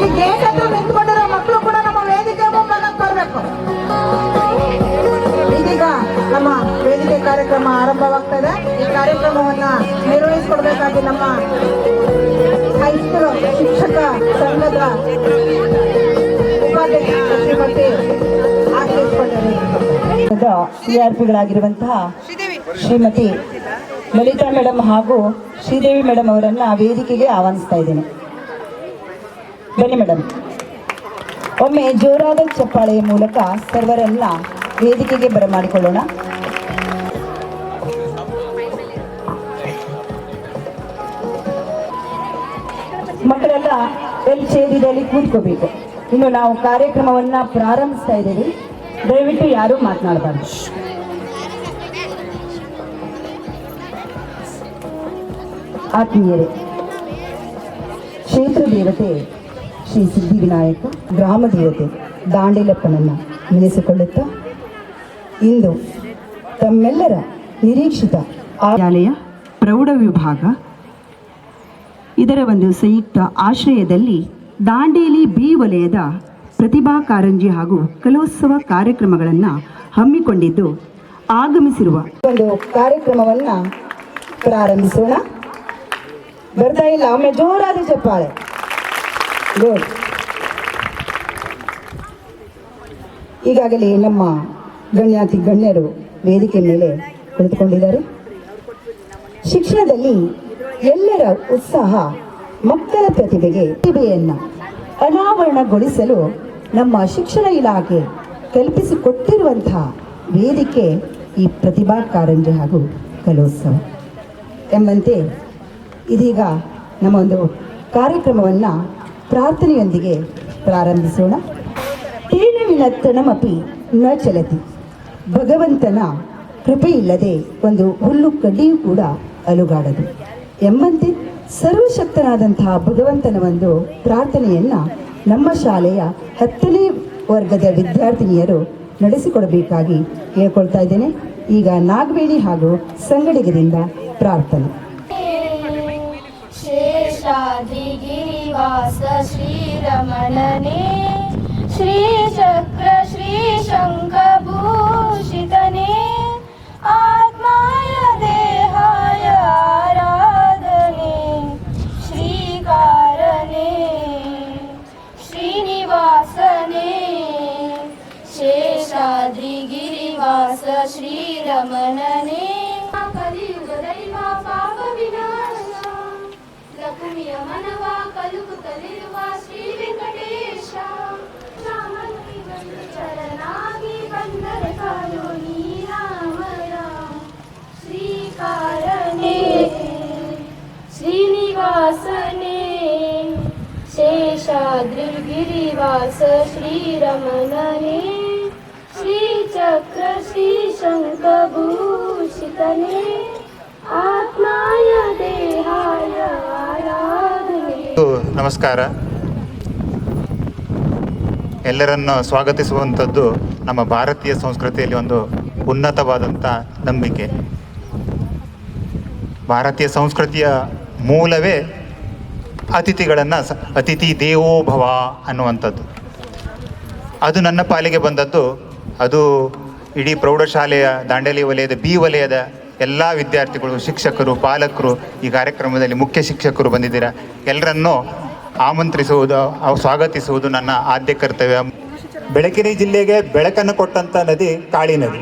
ಅಲ್ಲಿ ಗೇಟ್ ಹತ್ರ ನಿಂತ್ಕೊಂಡಿರೋ ಮಕ್ಕಳು ಕೂಡ ನಮ್ಮ ವೇದಿಕೆ ಮುಂಬಾಲಕ್ಕೆ ಬರಬೇಕು. ಇದೀಗ ನಮ್ಮ ವೇದಿಕೆ ಕಾರ್ಯಕ್ರಮ ಆರಂಭವಾಗ್ತದೆ. ಈ ಕಾರ್ಯಕ್ರಮವನ್ನ ನಿರ್ವಹಿಸಿಕೊಡ್ಬೇಕಾಗಿ ನಮ್ಮ ಹೈಸ್ಕೂಲ್ ಶಿಕ್ಷಕ ಸಂಘದ ಉಪಾಧ್ಯಕ್ಷ ಶ್ರೀಮತಿ ಸಿಆರ್ಪಿಗಳಾಗಿರುವಂತಹ ಶ್ರೀಮತಿ ಲಲಿತಾ ಮೇಡಮ್ ಹಾಗೂ ಶ್ರೀದೇವಿ ಮೇಡಮ್ ಅವರನ್ನ ವೇದಿಕೆಗೆ ಆಹ್ವಾನಿಸ್ತಾ ಇದ್ದೇನೆ. ಬನ್ನಿ ಮೇಡಮ್. ಒಮ್ಮೆ ಜೋರಾದ ಚಪ್ಪಾಳೆಯ ಮೂಲಕ ಸರ್ವರನ್ನ ವೇದಿಕೆಗೆ ಬರಮಾಡಿಕೊಳ್ಳೋಣ. ಮಕ್ಕಳೆಲ್ಲ ಎಲ್ಲಿ ಸೇರಿದಲ್ಲಿ ಕೂತ್ಕೋಬೇಕು. ಇನ್ನು ನಾವು ಕಾರ್ಯಕ್ರಮವನ್ನ ಪ್ರಾರಂಭಿಸ್ತಾ ಇದ್ದೇವೆ. ದಯವಿಟ್ಟು ಯಾರೂ ಮಾತನಾಡಬಾರ್ದು. ಆತ್ಮೀಯರೇ, ಕ್ಷೇತ್ರ ದೇವತೆ ಶ್ರೀ ಸಿದ್ಧಿವಿನಾಯಕ, ಗ್ರಾಮ ದೇವತೆ ದಾಂಡೇಲಪ್ಪನನ್ನು ನೆನೆಸಿಕೊಳ್ಳುತ್ತಾ ಇಂದು ತಮ್ಮೆಲ್ಲರ ನಿರೀಕ್ಷಿತ ಶಾಲೆಯ ಪ್ರೌಢ ವಿಭಾಗ ಇದರ ಒಂದು ಸಂಯುಕ್ತ ಆಶ್ರಯದಲ್ಲಿ ದಾಂಡೇಲಿ ಬಿ ವಲಯದ ಪ್ರತಿಭಾ ಕಾರಂಜಿ ಹಾಗೂ ಕಲೋತ್ಸವ ಕಾರ್ಯಕ್ರಮಗಳನ್ನು ಹಮ್ಮಿಕೊಂಡಿದ್ದು ಆಗಮಿಸಿರುವ ಒಂದು ಕಾರ್ಯಕ್ರಮವನ್ನು ಪ್ರಾರಂಭಿಸೋಣ. ಬರ್ತಾ ಇಲ್ಲ, ಒಮ್ಮೆ ಜೋರಾದ ಚಪ್ಪಾಳೆ. ಗುಡ್. ಈಗಾಗಲೇ ನಮ್ಮ ಗಣ್ಯಾತಿ ಗಣ್ಯರು ವೇದಿಕೆ ಮೇಲೆ ಕುಳಿತುಕೊಂಡಿದ್ದಾರೆ. ಶಿಕ್ಷಣದಲ್ಲಿ ಎಲ್ಲರ ಉತ್ಸಾಹ, ಮಕ್ಕಳ ಪ್ರತಿಭೆಯನ್ನು ಅನಾವರಣಗೊಳಿಸಲು ನಮ್ಮ ಶಿಕ್ಷಣ ಇಲಾಖೆ ಕಲ್ಪಿಸಿಕೊಟ್ಟಿರುವಂತಹ ವೇದಿಕೆ ಈ ಪ್ರತಿಭಾ ಕಾರಂಜಿ ಹಾಗೂ ಕಲೋತ್ಸವ ಎಂಬಂತೆ ಇದೀಗ ನಮ್ಮ ಒಂದು ಕಾರ್ಯಕ್ರಮವನ್ನು ಪ್ರಾರ್ಥನೆಯೊಂದಿಗೆ ಪ್ರಾರಂಭಿಸೋಣ. ತೇನವಿನತ್ತನಮಪಿ ನ ಚಲತಿ, ಭಗವಂತನ ಕೃಪೆ ಇಲ್ಲದೆ ಒಂದು ಹುಲ್ಲು ಕಡ್ಡಿಯೂ ಕೂಡ ಅಲುಗಾಡದು ಎಂಬಂತೆ ಸರ್ವಶಕ್ತನಾದಂತಹ ಭಗವಂತನ ಒಂದು ಪ್ರಾರ್ಥನೆಯನ್ನು ನಮ್ಮ ಶಾಲೆಯ 10ನೇ ವರ್ಗದ ವಿದ್ಯಾರ್ಥಿನಿಯರು ನಡೆಸಿಕೊಡಬೇಕಾಗಿ ಹೇಳ್ಕೊಳ್ತಾ ಇದ್ದೇನೆ. ಈಗ ನಾಗವೇಣಿ ಹಾಗೂ ಸಂಗಡಿಗರಿಂದ ಪ್ರಾರ್ಥನೆ. ಶೇಷಾದ್ರಿಗಿರಿವಾಸ ಶ್ರೀರಮಣನೇ, ಶ್ರೀಚಕ್ರ ಶ್ರೀಶಂಖಭೂಷಿತನೇ, ಆತ್ಮಾಯ ದೇಹಾಯ ಆರಾಧನೆ, ಶ್ರೀಕಾರನೇ ಶ್ರೀನಿವಾಸನೇ, ಶೇಷಾದ್ರಿಗಿರಿವಾಸ ಶ್ರೀರಮಣನೇ, ಕಲಿಯುಗ ದೈವ ಪಾಪ ವಿನಾಶ, ಲಕ್ಷ್ಮಿಯ ಮನವ ಕಲುಕುತ್ತಲಿರುವ ಶ್ರೀ ವೆಂಕಟೇಶ, ಚರಣಾಗಿ ಬಂದರೆ ಕಾಲು ನೀರಾಮರ, ಶ್ರೀಕಾರನೇ ಶ್ರೀನಿವಾಸನೇ, ಶೇಷಾದ್ರಿಗಿರಿವಾಸ ಶ್ರೀರಮಣನೇ, ಶ್ರೀಚಕ್ರ ಶ್ರೀಶಂಖಭೂಷಿತನೇ, ಆತ್ಮಾಯ ದೇಹಾಯ ಆರಾಧನೆ. ನಮಸ್ಕಾರ. ಎಲ್ಲರನ್ನು ಸ್ವಾಗತಿಸುವಂಥದ್ದು ನಮ್ಮ ಭಾರತೀಯ ಸಂಸ್ಕೃತಿಯಲ್ಲಿ ಒಂದು ಉನ್ನತವಾದಂಥ ನಂಬಿಕೆ. ಭಾರತೀಯ ಸಂಸ್ಕೃತಿಯ ಮೂಲವೇ ಅತಿಥಿಗಳನ್ನು ಅತಿಥಿ ದೇವೋ ಭವ ಅನ್ನುವಂಥದ್ದು. ಅದು ನನ್ನ ಪಾಲಿಗೆ ಬಂದದ್ದು. ಅದು ಇಡೀ ಪ್ರೌಢಶಾಲೆಯ ದಾಂಡೇಲಿ ವಲಯದ ಬಿ ವಲಯದ ಎಲ್ಲ ವಿದ್ಯಾರ್ಥಿಗಳು, ಶಿಕ್ಷಕರು, ಪಾಲಕರು, ಈ ಕಾರ್ಯಕ್ರಮದಲ್ಲಿ ಮುಖ್ಯ ಶಿಕ್ಷಕರು ಬಂದಿದ್ದೀರಾ. ಎಲ್ಲರನ್ನೂ ಆಮಂತ್ರಿಸುವುದು, ಸ್ವಾಗತಿಸುವುದು ನನ್ನ ಆದ್ಯ ಕರ್ತವ್ಯ. ಬೆಳಕಿನ ಜಿಲ್ಲೆಗೆ ಬೆಳಕನ್ನು ಕೊಟ್ಟಂಥ ನದಿ ಕಾಳಿ ನದಿ.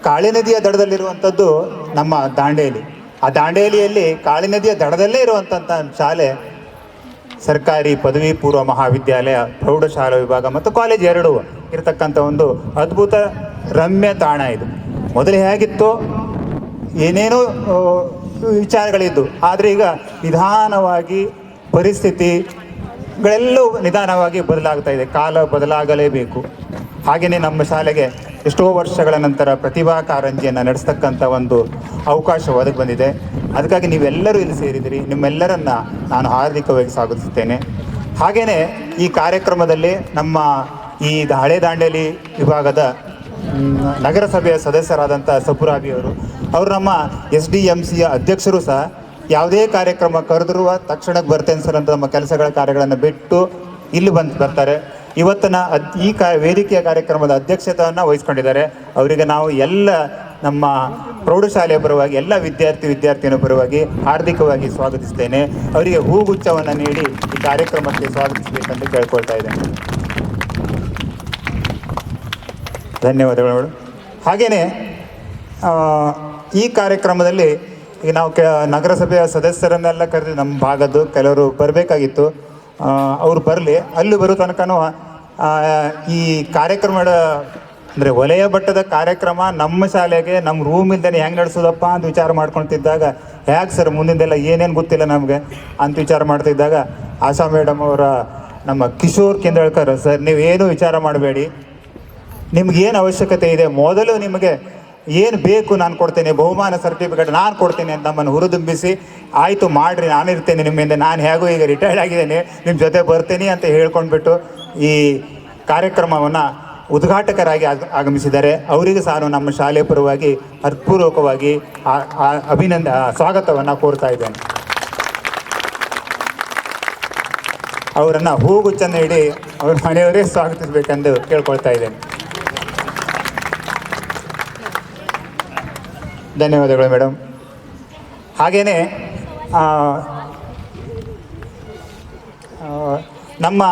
ಕಾಳಿ ನದಿಯ ದಡದಲ್ಲಿರುವಂಥದ್ದು ನಮ್ಮ ದಾಂಡೇಲಿ. ಆ ದಾಂಡೇಲಿಯಲ್ಲಿ ಕಾಳಿ ನದಿಯ ದಡದಲ್ಲೇ ಇರುವಂಥ ಶಾಲೆ ಸರ್ಕಾರಿ ಪದವಿ ಪೂರ್ವ ಮಹಾವಿದ್ಯಾಲಯ, ಪ್ರೌಢಶಾಲಾ ವಿಭಾಗ ಮತ್ತು ಕಾಲೇಜ್ ಎರಡೂ ಇರತಕ್ಕಂಥ ಒಂದು ಅದ್ಭುತ ರಮ್ಯ ತಾಣ ಇದು. ಮೊದಲು ಹೇಗಿತ್ತು, ಏನೇನೋ ವಿಚಾರಗಳಿದ್ದು, ಆದರೆ ಈಗ ನಿಧಾನವಾಗಿ ಪರಿಸ್ಥಿತಿಗಳೆಲ್ಲವೂ ನಿಧಾನವಾಗಿ ಬದಲಾಗ್ತಾ ಇದೆ. ಕಾಲ ಬದಲಾಗಲೇಬೇಕು. ಹಾಗೆಯೇ ನಮ್ಮ ಶಾಲೆಗೆ ಎಷ್ಟೋ ವರ್ಷಗಳ ನಂತರ ಪ್ರತಿಭಾ ಕಾರಂಜಿಯನ್ನು ನಡೆಸ್ತಕ್ಕಂಥ ಒಂದು ಅವಕಾಶ ಒದಗಿ ಬಂದಿದೆ. ಅದಕ್ಕಾಗಿ ನೀವೆಲ್ಲರೂ ಇಲ್ಲಿ ಸೇರಿದಿರಿ. ನಿಮ್ಮೆಲ್ಲರನ್ನು ನಾನು ಹಾರ್ದಿಕವಾಗಿ ಸ್ವಾಗತಿಸುತ್ತೇನೆ. ಹಾಗೆಯೇ ಈ ಕಾರ್ಯಕ್ರಮದಲ್ಲಿ ನಮ್ಮ ಈ ಹಳೆ ದಾಂಡೇಲಿ ವಿಭಾಗದ ನಗರಸಭೆಯ ಸದಸ್ಯರಾದಂಥ ಸಪುರಾಬಿಯವರು ನಮ್ಮ SDMCಯ ಅಧ್ಯಕ್ಷರು ಸಹ ಯಾವುದೇ ಕಾರ್ಯಕ್ರಮ ಕರೆದಿರುವ ತಕ್ಷಣಕ್ಕೆ ಬರ್ತೇನೆ ಸರ್ ಅಂತ ನಮ್ಮ ಕೆಲಸಗಳ ಕಾರ್ಯಗಳನ್ನು ಬಿಟ್ಟು ಇಲ್ಲಿ ಬರ್ತಾರೆ. ಇವತ್ತಿನ ಈ ವೇದಿಕೆಯ ಕಾರ್ಯಕ್ರಮದ ಅಧ್ಯಕ್ಷತೆಯನ್ನು ವಹಿಸ್ಕೊಂಡಿದ್ದಾರೆ. ಅವರಿಗೆ ನಾವು ಎಲ್ಲ ನಮ್ಮ ಪ್ರೌಢಶಾಲೆಯ ಪರವಾಗಿ ಎಲ್ಲ ವಿದ್ಯಾರ್ಥಿನಿಯ ಪರವಾಗಿ ಹಾರ್ದಿಕವಾಗಿ ಸ್ವಾಗತಿಸ್ತೇನೆ. ಅವರಿಗೆ ಹೂಗುಚ್ಛವನ್ನು ನೀಡಿ ಈ ಕಾರ್ಯಕ್ರಮಕ್ಕೆ ಸ್ವಾಗತಿಸಬೇಕಂತ ಕೇಳ್ಕೊಳ್ತಾ ಇದ್ದೇನೆ. ಧನ್ಯವಾದಗಳು. ಹಾಗೆಯೇ ಈ ಕಾರ್ಯಕ್ರಮದಲ್ಲಿ ಈಗ ನಾವು ನಗರಸಭೆಯ ಸದಸ್ಯರನ್ನೆಲ್ಲ ಕರೆದು ನಮ್ಮ ಭಾಗದ್ದು ಕೆಲವರು ಬರಬೇಕಾಗಿತ್ತು. ಅವರು ಬರಲಿ. ಅಲ್ಲಿ ಬರೋ ತನಕನೂ ಈ ಕಾರ್ಯಕ್ರಮದ ಅಂದರೆ ವಲಯ ಮಟ್ಟದ ಕಾರ್ಯಕ್ರಮ ನಮ್ಮ ಶಾಲೆಗೆ ನಮ್ಮ ರೂಮ್ ಇಲ್ದೇ ಹೆಂಗೆ ನಡೆಸೋದಪ್ಪ ಅಂತ ವಿಚಾರ ಮಾಡ್ಕೊತಿದ್ದಾಗ, ಹೇಗೆ ಸರ್ ಮುಂದಿಂದೆಲ್ಲ ಏನೇನು ಗೊತ್ತಿಲ್ಲ ನಮಗೆ ಅಂತ ವಿಚಾರ ಮಾಡ್ತಿದ್ದಾಗ ಆಶಾ ಮೇಡಮ್ ಅವರ ನಮ್ಮ ಕಿಶೋರ್ ಕೇಂದ್ರಳ್ಕರ್ ಸರ್, ನೀವೇನು ವಿಚಾರ ಮಾಡಬೇಡಿ, ನಿಮ್ಗೇನು ಅವಶ್ಯಕತೆ ಇದೆ ಮೊದಲು ನಿಮಗೆ ಏನು ಬೇಕು ನಾನು ಕೊಡ್ತೇನೆ, ಬಹುಮಾನ ಸರ್ಟಿಫಿಕೇಟ್ ನಾನು ಕೊಡ್ತೇನೆ ಅಂತ ನಮ್ಮನ್ನು ಹುರಿದುಂಬಿಸಿ, ಆಯಿತು ಮಾಡಿರಿ, ನಾನಿರ್ತೇನೆ ನಿಮ್ಮಿಂದ, ನಾನು ಹೇಗೂ ಈಗ ರಿಟೈರ್ಡ್ ಆಗಿದ್ದೇನೆ, ನಿಮ್ಮ ಜೊತೆ ಬರ್ತೀನಿ ಅಂತ ಹೇಳ್ಕೊಂಡ್ಬಿಟ್ಟು ಈ ಕಾರ್ಯಕ್ರಮವನ್ನು ಉದ್ಘಾಟಕರಾಗಿ ಆಗಮಿಸಿದ್ದಾರೆ. ಅವರಿಗೂ ಸಹ ನಮ್ಮ ಶಾಲೆಯ ಪರವಾಗಿ ಹೃತ್ಪೂರ್ವಕವಾಗಿ ಸ್ವಾಗತವನ್ನು ಕೋರ್ತಾ ಇದ್ದೇನೆ. ಅವರನ್ನು ಹೂಗುಚ್ಛ ನೀಡಿ ಅವ್ರ ಮನೆಯವರೇ ಸ್ವಾಗತಿಸಬೇಕೆಂದು ಕೇಳ್ಕೊಳ್ತಾ ಇದ್ದೇನೆ. ಧನ್ಯವಾದಗಳು ಮೇಡಮ್. ಹಾಗೆಯೇ ನಮ್ಮ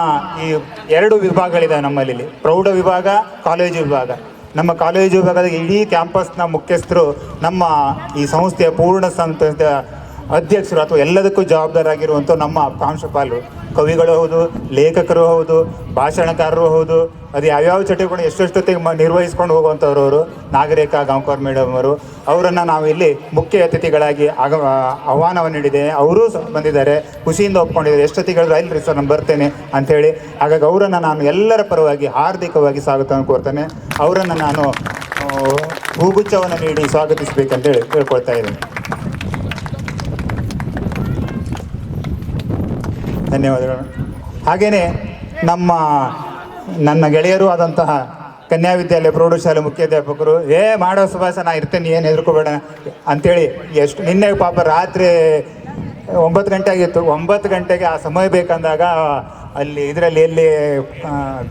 ಈ 2 ವಿಭಾಗಗಳಿದೆ ನಮ್ಮಲ್ಲಿ, ಪ್ರೌಢ ವಿಭಾಗ, ಕಾಲೇಜು ವಿಭಾಗ. ನಮ್ಮ ಕಾಲೇಜು ವಿಭಾಗದ ಇಡೀ ಕ್ಯಾಂಪಸ್ನ ಮುಖ್ಯಸ್ಥರು ನಮ್ಮ ಈ ಸಂಸ್ಥೆಯ ಪೂರ್ಣ ಸಂಸ್ಥೆಯ ಅಧ್ಯಕ್ಷರು ಅಥವಾ ಎಲ್ಲದಕ್ಕೂ ಜವಾಬ್ದಾರಾಗಿರುವಂಥ ನಮ್ಮ ಪ್ರಾಂಶುಪಾಲರು, ಕವಿಗಳು ಹೌದು, ಲೇಖಕರು ಹೌದು, ಭಾಷಣಕಾರರು ಹೌದು, ಅದು ಯಾವ್ಯಾವ ಚಟುವಟಿಕೆ ಎಷ್ಟೊತ್ತಿಗೆ ನಿರ್ವಹಿಸ್ಕೊಂಡು ಹೋಗುವಂಥವ್ರು ಅವರು ನಾಗರಿಕ ಗಾಂವ್ಕರ್ ಮೇಡಮ್ ಅವರು. ಅವರನ್ನು ನಾವು ಇಲ್ಲಿ ಮುಖ್ಯ ಅತಿಥಿಗಳಾಗಿ ಆಹ್ವಾನವನ್ನು ನೀಡಿದ್ದೇನೆ. ಅವರೂ ಬಂದಿದ್ದಾರೆ, ಖುಷಿಯಿಂದ ಒಪ್ಕೊಂಡಿದ್ದಾರೆ. ಎಷ್ಟೊತ್ತಿಗೆ ಹೇಳಿದ್ರು ಇಲ್ಲರಿ ಸರ್ ನಾನು ಬರ್ತೇನೆ ಅಂಥೇಳಿ. ಹಾಗಾಗಿ ಅವರನ್ನು ನಾನು ಎಲ್ಲರ ಪರವಾಗಿ ಹಾರ್ದಿಕವಾಗಿ ಸ್ವಾಗತವನ್ನು ಕೋರ್ತೇನೆ. ಅವರನ್ನು ನಾನು ಹೂಗುಚ್ಛವನ್ನು ನೀಡಿ ಸ್ವಾಗತಿಸಬೇಕಂತೇಳಿ ಕೇಳ್ಕೊಳ್ತಾ ಇದ್ದೇನೆ. ಧನ್ಯವಾದಗಳು. ಹಾಗೆಯೇ ನನ್ನ ಗೆಳೆಯರು ಆದಂತಹ ಕನ್ಯಾ ವಿದ್ಯಾಲಯ ಪ್ರೌಢಶಾಲೆ ಮುಖ್ಯಾಧ್ಯಾಪಕರು, ಮಾಡೋ ಸುಭಾಷ ನಾ ಇರ್ತೇನೆ, ಏನು ಹೆದರ್ಕೋಬೇಡ ಅಂಥೇಳಿ ನಿನ್ನೆ ಪಾಪ ರಾತ್ರಿ 9 ಗಂಟೆ ಆಗಿತ್ತು. 9 ಗಂಟೆಗೆ ಆ ಸಮಯ ಬೇಕಂದಾಗ ಅಲ್ಲಿ ಎಲ್ಲಿ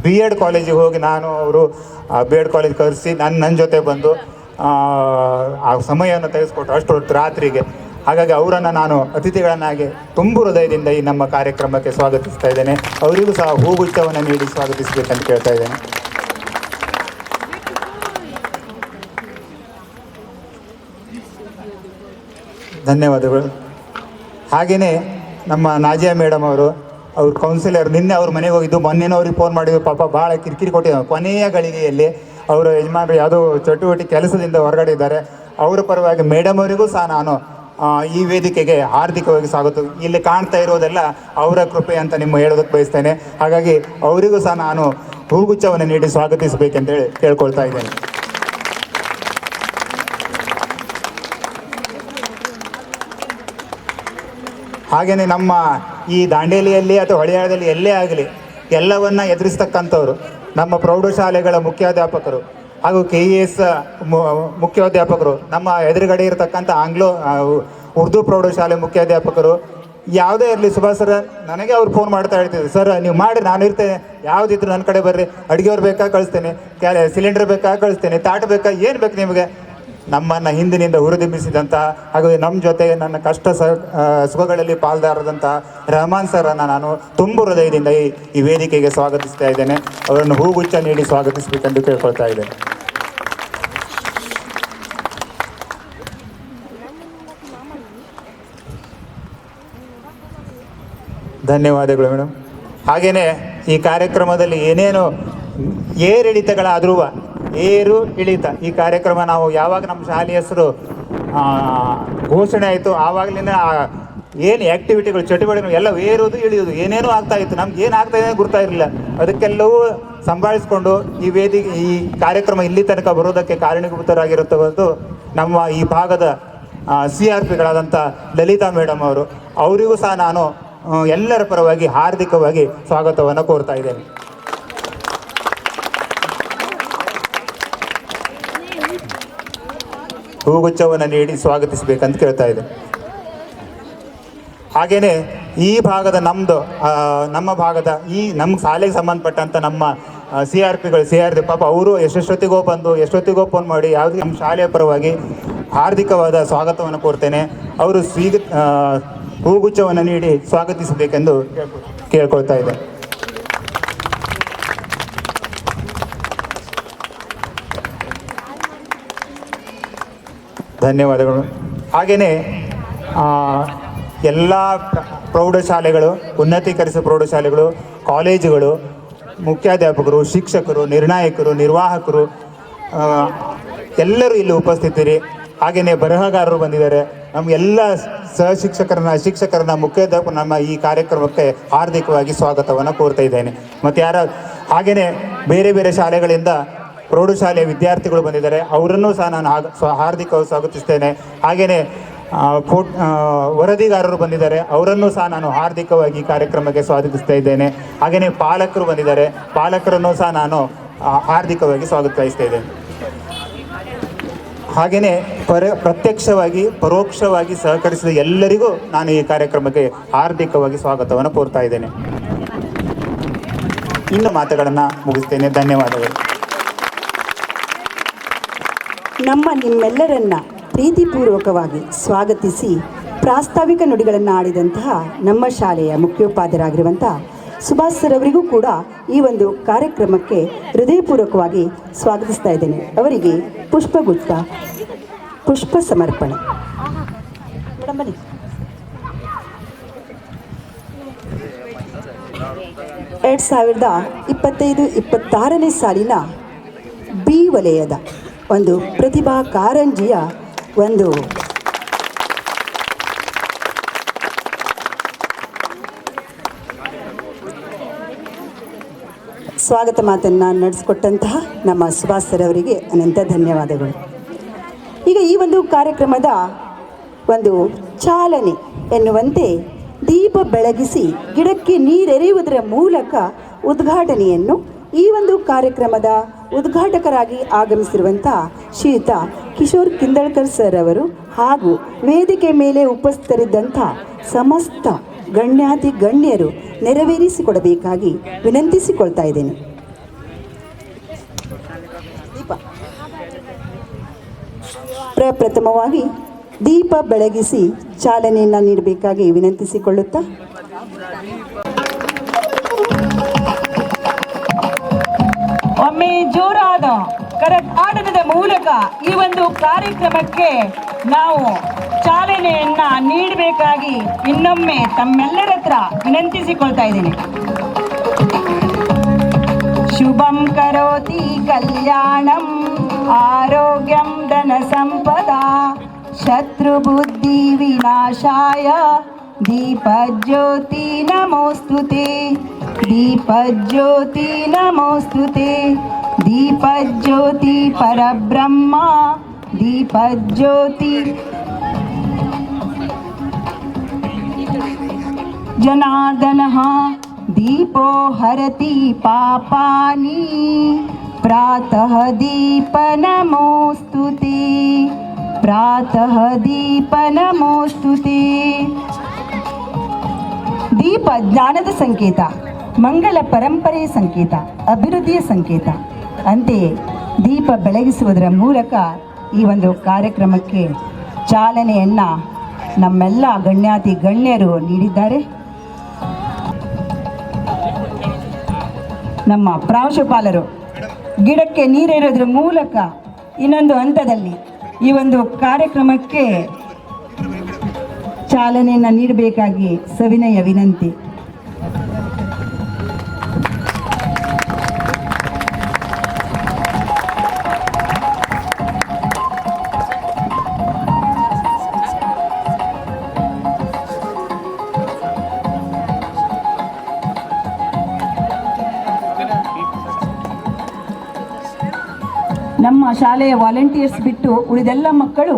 B.Ed ಕಾಲೇಜಿಗೆ ಹೋಗಿ ಅವರು B.Ed ಕಾಲೇಜ್ ಕರೆಸಿ ನನ್ನ ಜೊತೆ ಬಂದು ಆ ಸಮಯವನ್ನು ತೆಗೆದುಕೊಟ್ಟು ಅಷ್ಟು ರಾತ್ರಿಗೆ. ಹಾಗಾಗಿ ಅವರನ್ನು ನಾನು ಅತಿಥಿಗಳನ್ನಾಗಿ ತುಂಬು ಹೃದಯದಿಂದ ಈ ನಮ್ಮ ಕಾರ್ಯಕ್ರಮಕ್ಕೆ ಸ್ವಾಗತಿಸ್ತಾ ಇದ್ದೇನೆ. ಅವರಿಗೂ ಸಹ ಹೂಗುಚ್ಛವನ್ನು ನೀಡಿ ಸ್ವಾಗತಿಸಬೇಕಂತ ಕೇಳ್ತಾ ಇದ್ದೇನೆ. ಧನ್ಯವಾದಗಳು. ಹಾಗೆಯೇ ನಮ್ಮ ನಾಜಿಯಾ ಮೇಡಮ್ ಅವರು ಕೌನ್ಸಿಲರ್, ನಿನ್ನೆ ಅವ್ರ ಮನೆಗೆ ಹೋಗಿದ್ದು, ಮೊನ್ನೆನೂ ಅವ್ರಿಗೆ ಫೋನ್ ಮಾಡಿದ್ರು. ಪಾಪ ಭಾಳ ಕಿರಿಕಿರಿ ಕೊಟ್ಟಿದ್ದಾರೆ. ಕೊನೆಯ ಗಳಿಗೆಯಲ್ಲಿ ಅವರ ಯಜಮಾನರು ಯಾವುದೋ ಚಟುವಟಿಕೆ ಕೆಲಸದಿಂದ ಹೊರಗಡೆ ಇದ್ದಾರೆ. ಅವರ ಪರವಾಗಿ ಮೇಡಮ್ ಅವರಿಗೂ ಸಹ ನಾನು ಈ ವೇದಿಕೆಗೆ ಹಾರ್ದಿಕವಾಗಿ ಸ್ವಾಗತ. ಇಲ್ಲಿ ಕಾಣ್ತಾ ಇರೋದೆಲ್ಲ ಅವರ ಕೃಪೆ ಅಂತ ಹೇಳೋದಕ್ಕೆ ಬಯಸ್ತೇನೆ. ಹಾಗಾಗಿ ಅವರಿಗೂ ಸಹ ನಾನು ಹೂಗುಚ್ಛವನ್ನು ನೀಡಿ ಸ್ವಾಗತಿಸಬೇಕೆಂತೇಳಿ ಕೇಳ್ಕೊಳ್ತಾ ಇದ್ದೇನೆ. ಹಾಗೆಯೇ ನಮ್ಮ ಈ ದಾಂಡೇಲಿಯಲ್ಲಿ ಅಥವಾ ಹೊಳೆಯಾಳದಲ್ಲಿ ಎಲ್ಲೇ ಆಗಲಿ ಎಲ್ಲವನ್ನ ಎದುರಿಸ್ತಕ್ಕಂಥವ್ರು ನಮ್ಮ ಪ್ರೌಢಶಾಲೆಗಳ ಮುಖ್ಯಾಧ್ಯಾಪಕರು ಹಾಗೂ KES ಮುಖ್ಯೋಧ್ಯಾಪಕರು, ನಮ್ಮ ಎದುರುಗಡೆ ಇರತಕ್ಕಂಥ ಉರ್ದು ಪ್ರೌಢಶಾಲೆ ಮುಖ್ಯಾಧ್ಯಾಪಕರು, ಯಾವುದೇ ಇರಲಿ, ಸುಭಾಷ್ ಸರ್ ನನಗೆ ಅವ್ರು ಫೋನ್ ಮಾಡ್ತಾ ಹೇಳ್ತಿದ್ರು, ಸರ್ ನೀವು ಮಾಡಿ ನಾನು ಇರ್ತೇನೆ, ಯಾವುದಿದ್ರು ನನ್ನ ಕಡೆ ಬರ್ರಿ, ಅಡುಗೆಯವ್ರು ಬೇಕಾ ಕಳಿಸ್ತೇನೆ, ಸಿಲಿಂಡರ್ ಬೇಕಾ ಕಳಿಸ್ತೇನೆ, ತಾಟ ಬೇಕಾ, ಏನು ಬೇಕು ನಿಮಗೆ. ನಮ್ಮನ್ನು ಹಿಂದಿನಿಂದ ಹುರಿದುಂಬಿಸಿದಂಥ ಹಾಗೂ ನಮ್ಮ ಜೊತೆ ನನ್ನ ಕಷ್ಟ ಸುಖಗಳಲ್ಲಿ ಪಾಲ್ದಾರದಂಥ ರೆಹಮಾನ್ ಸರನ್ನು ನಾನು ತುಂಬು ಹೃದಯದಿಂದ ಈ ವೇದಿಕೆಗೆ ಸ್ವಾಗತಿಸ್ತಾ ಇದ್ದೇನೆ. ಅವರನ್ನು ಹೂಗುಚ್ಛ ನೀಡಿ ಸ್ವಾಗತಿಸಬೇಕೆಂದು ಕೇಳ್ಕೊಳ್ತಾ ಇದ್ದೇನೆ. ಧನ್ಯವಾದಗಳು ಮೇಡಮ್. ಹಾಗೆಯೇ ಈ ಕಾರ್ಯಕ್ರಮದಲ್ಲಿ ಏನೇನು ಏರಿಳಿತಗಳಾದರೂ ಏರು ಇಳಿತ ಈ ಕಾರ್ಯಕ್ರಮ ನಾವು ಯಾವಾಗ ನಮ್ಮ ಶಾಲೆಯ ಹೆಸರು ಘೋಷಣೆ ಆಯಿತು ಆವಾಗಲಿನ ಏನು ಆ್ಯಕ್ಟಿವಿಟಿಗಳು ಚಟುವಟಿಕೆಗಳು ಎಲ್ಲ ಏರೋದು ಇಳಿಯೋದು ಏನೇನೋ ಆಗ್ತಾಯಿತ್ತು. ನಮ್ಗೆ ಏನು ಆಗ್ತಾಯಿದೆ ಗೊತ್ತಾ ಇರಲಿಲ್ಲ. ಅದಕ್ಕೆಲ್ಲವೂ ಸಂಭಾಳಿಸ್ಕೊಂಡು ಈ ಕಾರ್ಯಕ್ರಮ ಇಲ್ಲಿ ತನಕ ಬರೋದಕ್ಕೆ ಕಾರಣೀಭೂತರಾಗಿರುತ್ತವಂತೂ ನಮ್ಮ ಈ ಭಾಗದ CRPಗಳಾದಂಥ ಲಲಿತಾ ಮೇಡಮ್ ಅವರು, ಅವರಿಗೂ ಸಹ ನಾನು ಎಲ್ಲರ ಪರವಾಗಿ ಹಾರ್ದಿಕವಾಗಿ ಸ್ವಾಗತವನ್ನು ಕೋರ್ತಾ ಇದ್ದೇನೆ. ಹೂಗುಚ್ಛವನ್ನು ನೀಡಿ ಸ್ವಾಗತಿಸಬೇಕಂತ ಕೇಳ್ತಾ ಇದೆ. ಹಾಗೆಯೇ ಈ ಭಾಗದ ನಮ್ಮ ಭಾಗದ ನಮ್ಮ ಶಾಲೆಗೆ ಸಂಬಂಧಪಟ್ಟಂಥ ನಮ್ಮ CRP ಪಾಪ ಅವರು ಎಷ್ಟೊತ್ತಿಗೋ ಬಂದು ಎಷ್ಟೊತ್ತಿಗೋ ಫೋನ್ ಮಾಡಿ ಯಾವುದೇ ನಮ್ಮ ಶಾಲೆಯ ಪರವಾಗಿ ಹಾರ್ದಿಕವಾದ ಸ್ವಾಗತವನ್ನು ಕೋರ್ತೇನೆ. ಅವರು ಹೂಗುಚ್ಛವನ್ನು ನೀಡಿ ಸ್ವಾಗತಿಸಬೇಕೆಂದು ಕೇಳ್ಕೊಳ್ತಾ ಇದ್ದೆ. ಧನ್ಯವಾದಗಳು. ಹಾಗೆಯೇ ಎಲ್ಲ ಪ್ರೌಢಶಾಲೆಗಳು, ಉನ್ನತೀಕರಿಸಿದ ಪ್ರೌಢಶಾಲೆಗಳು, ಕಾಲೇಜುಗಳು, ಮುಖ್ಯಾಧ್ಯಾಪಕರು, ಶಿಕ್ಷಕರು, ನಿರ್ಣಾಯಕರು, ನಿರ್ವಾಹಕರು ಎಲ್ಲರೂ ಇಲ್ಲಿ ಉಪಸ್ಥಿತರಿ. ಹಾಗೆಯೇ ಬರಹಗಾರರು ಬಂದಿದ್ದಾರೆ. ನಮಗೆಲ್ಲ ಶಿಕ್ಷಕರನ್ನ ಮುಖ್ಯಾಧ್ಯಾಪಕರು ನಮ್ಮ ಈ ಕಾರ್ಯಕ್ರಮಕ್ಕೆ ಹಾರ್ದಿಕವಾಗಿ ಸ್ವಾಗತವನ್ನು ಕೋರ್ತಾ ಇದ್ದೇನೆ. ಮತ್ತು ಹಾಗೆಯೇ ಬೇರೆ ಬೇರೆ ಶಾಲೆಗಳಿಂದ ಪ್ರೌಢಶಾಲೆಯ ವಿದ್ಯಾರ್ಥಿಗಳು ಬಂದಿದ್ದಾರೆ. ಅವರನ್ನೂ ಸಹ ನಾನು ಹಾರ್ದಿಕವಾಗಿ ಸ್ವಾಗತಿಸ್ತೇನೆ. ಹಾಗೆಯೇ ವರದಿಗಾರರು ಬಂದಿದ್ದಾರೆ. ಅವರನ್ನು ಸಹ ನಾನು ಹಾರ್ದಿಕವಾಗಿ ಕಾರ್ಯಕ್ರಮಕ್ಕೆ ಸ್ವಾಗತಿಸ್ತಾ ಇದ್ದೇನೆ. ಹಾಗೆಯೇ ಪಾಲಕರು ಬಂದಿದ್ದಾರೆ. ಪಾಲಕರನ್ನು ಸಹ ನಾನು ಹಾರ್ದಿಕವಾಗಿ ಸ್ವಾಗತಿಸ್ತಾ ಇದ್ದೇನೆ. ಹಾಗೆಯೇ ಪ್ರತ್ಯಕ್ಷವಾಗಿ ಪರೋಕ್ಷವಾಗಿ ಸಹಕರಿಸಿದ ಎಲ್ಲರಿಗೂ ನಾನು ಈ ಕಾರ್ಯಕ್ರಮಕ್ಕೆ ಹಾರ್ದಿಕವಾಗಿ ಸ್ವಾಗತವನ್ನು ಕೋರ್ತಾ ಇದ್ದೇನೆ. ಇನ್ನು ಮಾತುಗಳನ್ನು ಮುಗಿಸ್ತೇನೆ. ಧನ್ಯವಾದಗಳು. ನಿಮ್ಮೆಲ್ಲರನ್ನ ಪ್ರೀತಿಪೂರ್ವಕವಾಗಿ ಸ್ವಾಗತಿಸಿ ಪ್ರಾಸ್ತಾವಿಕ ನುಡಿಗಳನ್ನು ಆಡಿದಂತಹ ನಮ್ಮ ಶಾಲೆಯ ಮುಖ್ಯೋಪಾಧ್ಯಾಯರಾಗಿರುವಂತಹ ಸುಭಾಷ್ ಸರ್ ಅವರಿಗೂ ಕೂಡ ಈ ಒಂದು ಕಾರ್ಯಕ್ರಮಕ್ಕೆ ಹೃದಯಪೂರ್ವಕವಾಗಿ ಸ್ವಾಗತಿಸ್ತಾ ಇದ್ದೇನೆ. ಅವರಿಗೆ ಪುಷ್ಪಗುಚ್ಛ, ಪುಷ್ಪ ಸಮರ್ಪಣೆ. 2025-26ನೇ ಸಾಲಿನ ಬಿ ವಲಯದ ಒಂದು ಪ್ರತಿಭಾ ಕಾರಂಜಿಯ ಒಂದು ಸ್ವಾಗತ ಮಾತನ್ನು ನಡೆಸಿಕೊಟ್ಟಂತಹ ನಮ್ಮ ಸುಭಾಷ್ ಸರ್ ಅವರಿಗೆ ಅನಂತ ಧನ್ಯವಾದಗಳು. ಈಗ ಈ ಒಂದು ಕಾರ್ಯಕ್ರಮದ ಒಂದು ಚಾಲನೆ ಎನ್ನುವಂತೆ ದೀಪ ಬೆಳಗಿಸಿ ಗಿಡಕ್ಕೆ ನೀರೆರೆಯುವುದರ ಮೂಲಕ ಉದ್ಘಾಟನೆಯನ್ನು ಈ ಒಂದು ಕಾರ್ಯಕ್ರಮದ ಉದ್ಘಾಟಕರಾಗಿ ಆಗಮಿಸಿರುವಂಥ ಶ್ರೀಯುತ ಕಿಶೋರ್ ಕಿಂದಳ್ಕರ್ ಸರ್ ಅವರು ಹಾಗೂ ವೇದಿಕೆ ಮೇಲೆ ಉಪಸ್ಥಿತರಿದ್ದಂಥ ಸಮಸ್ತ ಗಣ್ಯಾತಿ ಗಣ್ಯರು ನೆರವೇರಿಸಿಕೊಡಬೇಕಾಗಿ ವಿನಂತಿಸಿಕೊಳ್ತಾ ಇದ್ದೇನೆ. ಪ್ರಪ್ರಥಮವಾಗಿ ದೀಪ ಬೆಳಗಿಸಿ ಚಾಲನೆಯನ್ನು ನೀಡಬೇಕಾಗಿ ವಿನಂತಿಸಿಕೊಳ್ಳುತ್ತಾ ಒಮ್ಮೆ ಜೋರಾದ ಕರತಾಡನದ ಮೂಲಕ ಈ ಒಂದು ಕಾರ್ಯಕ್ರಮಕ್ಕೆ ನಾವು ಚಾಲನೆಯನ್ನ ನೀಡಬೇಕಾಗಿ ಇನ್ನೊಮ್ಮೆ ತಮ್ಮೆಲ್ಲರ ಹತ್ರ ವಿನಂತಿಸಿಕೊಳ್ತಾ ಇದ್ದೀನಿ. ಶುಭಂ ಕರೋತಿ ಕಲ್ಯಾಣಂ ಆರೋಗ್ಯಂ ಧನ ಸಂಪದಾ ಶತ್ರು ಬುದ್ಧಿ ವಿನಾಶಾಯ ದೀಪಜ್ಯೋತಿ ನಮೋಸ್ತುತೆ ದೀಪಜ್ಯೋತಿ ನಮೋಸ್ತುತೆ ದೀಪಜ್ಯೋತಿ ಪರಬ್ರಹ್ಮ ದೀಪಜ್ಯೋತಿ ಜನಾರ್ದನಃ ದೀಪೋ ಹರತಿ ಪಾಪಾನಿ ಪ್ರಾತಃ ದೀಪ ನಮೋಸ್ತುತೆ ಪ್ರಾತಃ ದೀಪ ನಮೋಸ್ತುತೆ. ದೀಪ ಜ್ಞಾನದ ಸಂಕೇತ, ಮಂಗಳ ಪರಂಪರೆಯ ಸಂಕೇತ, ಅಭಿವೃದ್ಧಿಯ ಸಂಕೇತ. ಅಂತೆಯೇ ದೀಪ ಬೆಳಗಿಸುವುದರ ಮೂಲಕ ಈ ಒಂದು ಕಾರ್ಯಕ್ರಮಕ್ಕೆ ಚಾಲನೆಯನ್ನು ನಮ್ಮೆಲ್ಲ ಗಣ್ಯಾತಿ ಗಣ್ಯರು ನೀಡಿದ್ದಾರೆ. ನಮ್ಮ ಪ್ರಾಂಶುಪಾಲರು ಗಿಡಕ್ಕೆ ನೀರೇರೋದ್ರ ಮೂಲಕ ಇನ್ನೊಂದು ಹಂತದಲ್ಲಿ ಈ ಒಂದು ಕಾರ್ಯಕ್ರಮಕ್ಕೆ ಚಾಲನೆಯನ್ನು ನೀಡಬೇಕಾಗಿ ಸವಿನಯ ವಿನಂತಿ. ನಮ್ಮ ಶಾಲೆಯ ವಾಲಂಟಿಯರ್ಸ್ ಬಿಟ್ಟು ಉಳಿದೆಲ್ಲ ಮಕ್ಕಳು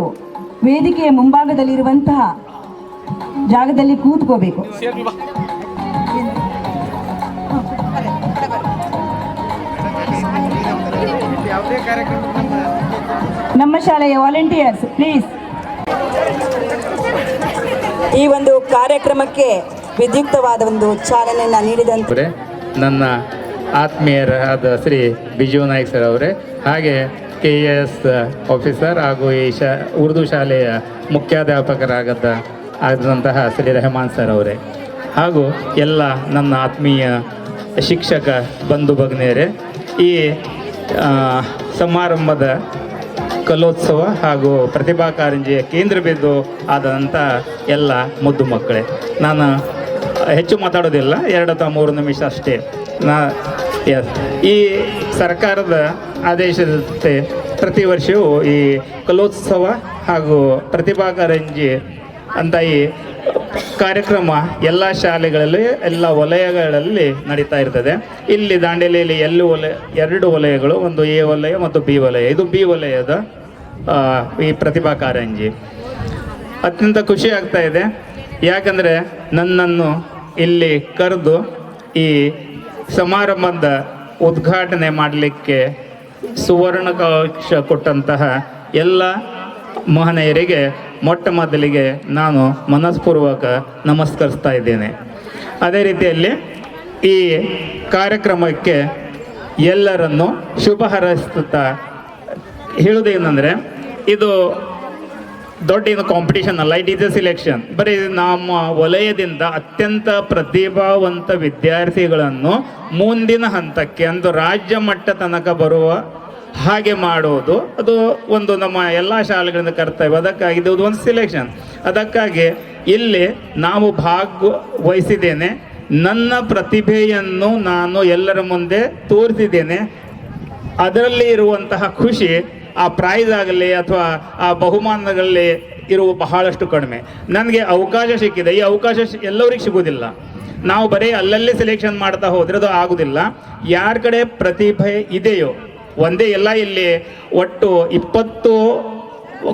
ವೇದಿಕೆಯ ಮುಂಭಾಗದಲ್ಲಿರುವಂತಹ ಜಾಗದಲ್ಲಿ ಕೂತ್ಕೋಬೇಕು. ನಮ್ಮ ಶಾಲೆಯ ವಾಲಂಟಿಯರ್ಸ್ ಪ್ಲೀಸ್. ಈ ಒಂದು ಕಾರ್ಯಕ್ರಮಕ್ಕೆ ವಿದ್ಯುಕ್ತವಾದ ಒಂದು ಚಾಲನೆಯನ್ನು ನೀಡಿದಂಥ ಅವರೇ, ನನ್ನ ಆತ್ಮೀಯರಾದ ಶ್ರೀ ಬಿಜು ನಾಯ್ಕ್ ಸರ್ ಅವರೇ, ಹಾಗೆ KS ಆಫೀಸರ್ ಹಾಗೂ ಈ ಉರ್ದು ಶಾಲೆಯ ಮುಖ್ಯಾಧ್ಯಾಪಕರಾದಂತಹ ಶ್ರೀ ರೆಹಮಾನ್ ಸರ್ ಅವರೇ, ಹಾಗೂ ಎಲ್ಲ ನನ್ನ ಆತ್ಮೀಯ ಶಿಕ್ಷಕ ಬಂಧು ಭಗಿನಿಯರೇ, ಈ ಸಮಾರಂಭದ ಕಲೋತ್ಸವ ಹಾಗೂ ಪ್ರತಿಭಾ ಕಾರಂಜಿಯ ಕೇಂದ್ರ ಬಿಂದು ಆದಂಥ ಎಲ್ಲ ಮುದ್ದು ಮಕ್ಕಳೇ, ನಾನು ಹೆಚ್ಚು ಮಾತಾಡೋದಿಲ್ಲ, 2 ಅಥವಾ 3 ನಿಮಿಷ ಅಷ್ಟೇ. ಈ ಸರ್ಕಾರದ ಆದೇಶದಂತೆ ಪ್ರತಿ ವರ್ಷವೂ ಈ ಕಲೋತ್ಸವ ಹಾಗೂ ಪ್ರತಿಭಾ ಕಾರಂಜಿ ಅಂತ ಈ ಕಾರ್ಯಕ್ರಮ ಎಲ್ಲ ಶಾಲೆಗಳಲ್ಲಿ, ಎಲ್ಲ ವಲಯಗಳಲ್ಲಿ ನಡೀತಾ ಇರ್ತದೆ. ಇಲ್ಲಿ ದಾಂಡೇಲಿಯಲ್ಲಿ 2 ವಲಯಗಳು, ಒಂದು A ವಲಯ ಮತ್ತು B ವಲಯ. ಇದು B ವಲಯದ ಈ ಪ್ರತಿಭಾ ಕಾರಂಜಿ. ಅತ್ಯಂತ ಖುಷಿ ಆಗ್ತಾ ಇದೆ, ಯಾಕಂದರೆ ನನ್ನನ್ನು ಇಲ್ಲಿ ಕರೆದು ಈ ಸಮಾರಂಭದ ಉದ್ಘಾಟನೆ ಮಾಡಲಿಕ್ಕೆ ಸುವರ್ಣಾವಕಾಶ ಕೊಟ್ಟಂತಹ ಎಲ್ಲ ಮಹನೀಯರಿಗೆ ಮೊಟ್ಟ ಮೊದಲಿಗೆ ನಾನು ಮನಸ್ಪೂರ್ವಕ ನಮಸ್ಕರಿಸ್ತಾ ಇದ್ದೇನೆ. ಅದೇ ರೀತಿಯಲ್ಲಿ ಈ ಕಾರ್ಯಕ್ರಮಕ್ಕೆ ಎಲ್ಲರನ್ನು ಶುಭ ಹಾರೈಸುತ್ತಾ ಹೇಳೋದೇನೆಂದರೆ, ಇದು ದೊಡ್ಡ ಏನು ಕಾಂಪಿಟೇಷನ್ ಅಲ್ಲ, ಇಟ್ ಈಸ್ ಎ ಸಿಲೆಕ್ಷನ್. ಬರೀ ನಮ್ಮ ವಲಯದಿಂದ ಅತ್ಯಂತ ಪ್ರತಿಭಾವಂತ ವಿದ್ಯಾರ್ಥಿಗಳನ್ನು ಮುಂದಿನ ಹಂತಕ್ಕೆ, ಅಂದು ರಾಜ್ಯ ಮಟ್ಟ ತನಕ ಬರುವ ಹಾಗೆ ಮಾಡೋದು ಅದು ಒಂದು ನಮ್ಮ ಎಲ್ಲ ಶಾಲೆಗಳಿಂದ ಕರ್ತವ್ಯ. ಅದಕ್ಕಾಗಿ ಇದು ಒಂದು ಸಿಲೆಕ್ಷನ್. ಅದಕ್ಕಾಗಿ ಇಲ್ಲಿ ನಾವು ಭಾಗವಹಿಸಿದ್ದೇನೆ. ನನ್ನ ಪ್ರತಿಭೆಯನ್ನು ನಾನು ಎಲ್ಲರ ಮುಂದೆ ತೋರಿಸಿದ್ದೇನೆ. ಅದರಲ್ಲಿ ಇರುವಂತಹ ಖುಷಿ ಆ ಪ್ರೈಸ್ ಆಗಲಿ ಅಥವಾ ಆ ಬಹುಮಾನಗಳಲ್ಲಿ ಇರುವ ಬಹಳಷ್ಟು ಕಡಿಮೆ. ನನಗೆ ಅವಕಾಶ ಸಿಕ್ಕಿದೆ. ಈ ಅವಕಾಶ ಎಲ್ಲರಿಗೆ ಸಿಗೋದಿಲ್ಲ. ನಾವು ಬರೀ ಅಲ್ಲಲ್ಲೇ ಸೆಲೆಕ್ಷನ್ ಮಾಡ್ತಾ ಹೋದರೆ ಅದು ಆಗೋದಿಲ್ಲ. ಯಾರ ಕಡೆ ಪ್ರತಿಭೆ ಇದೆಯೋ, ಒಂದೇ ಎಲ್ಲ ಇಲ್ಲಿ ಒಟ್ಟು 20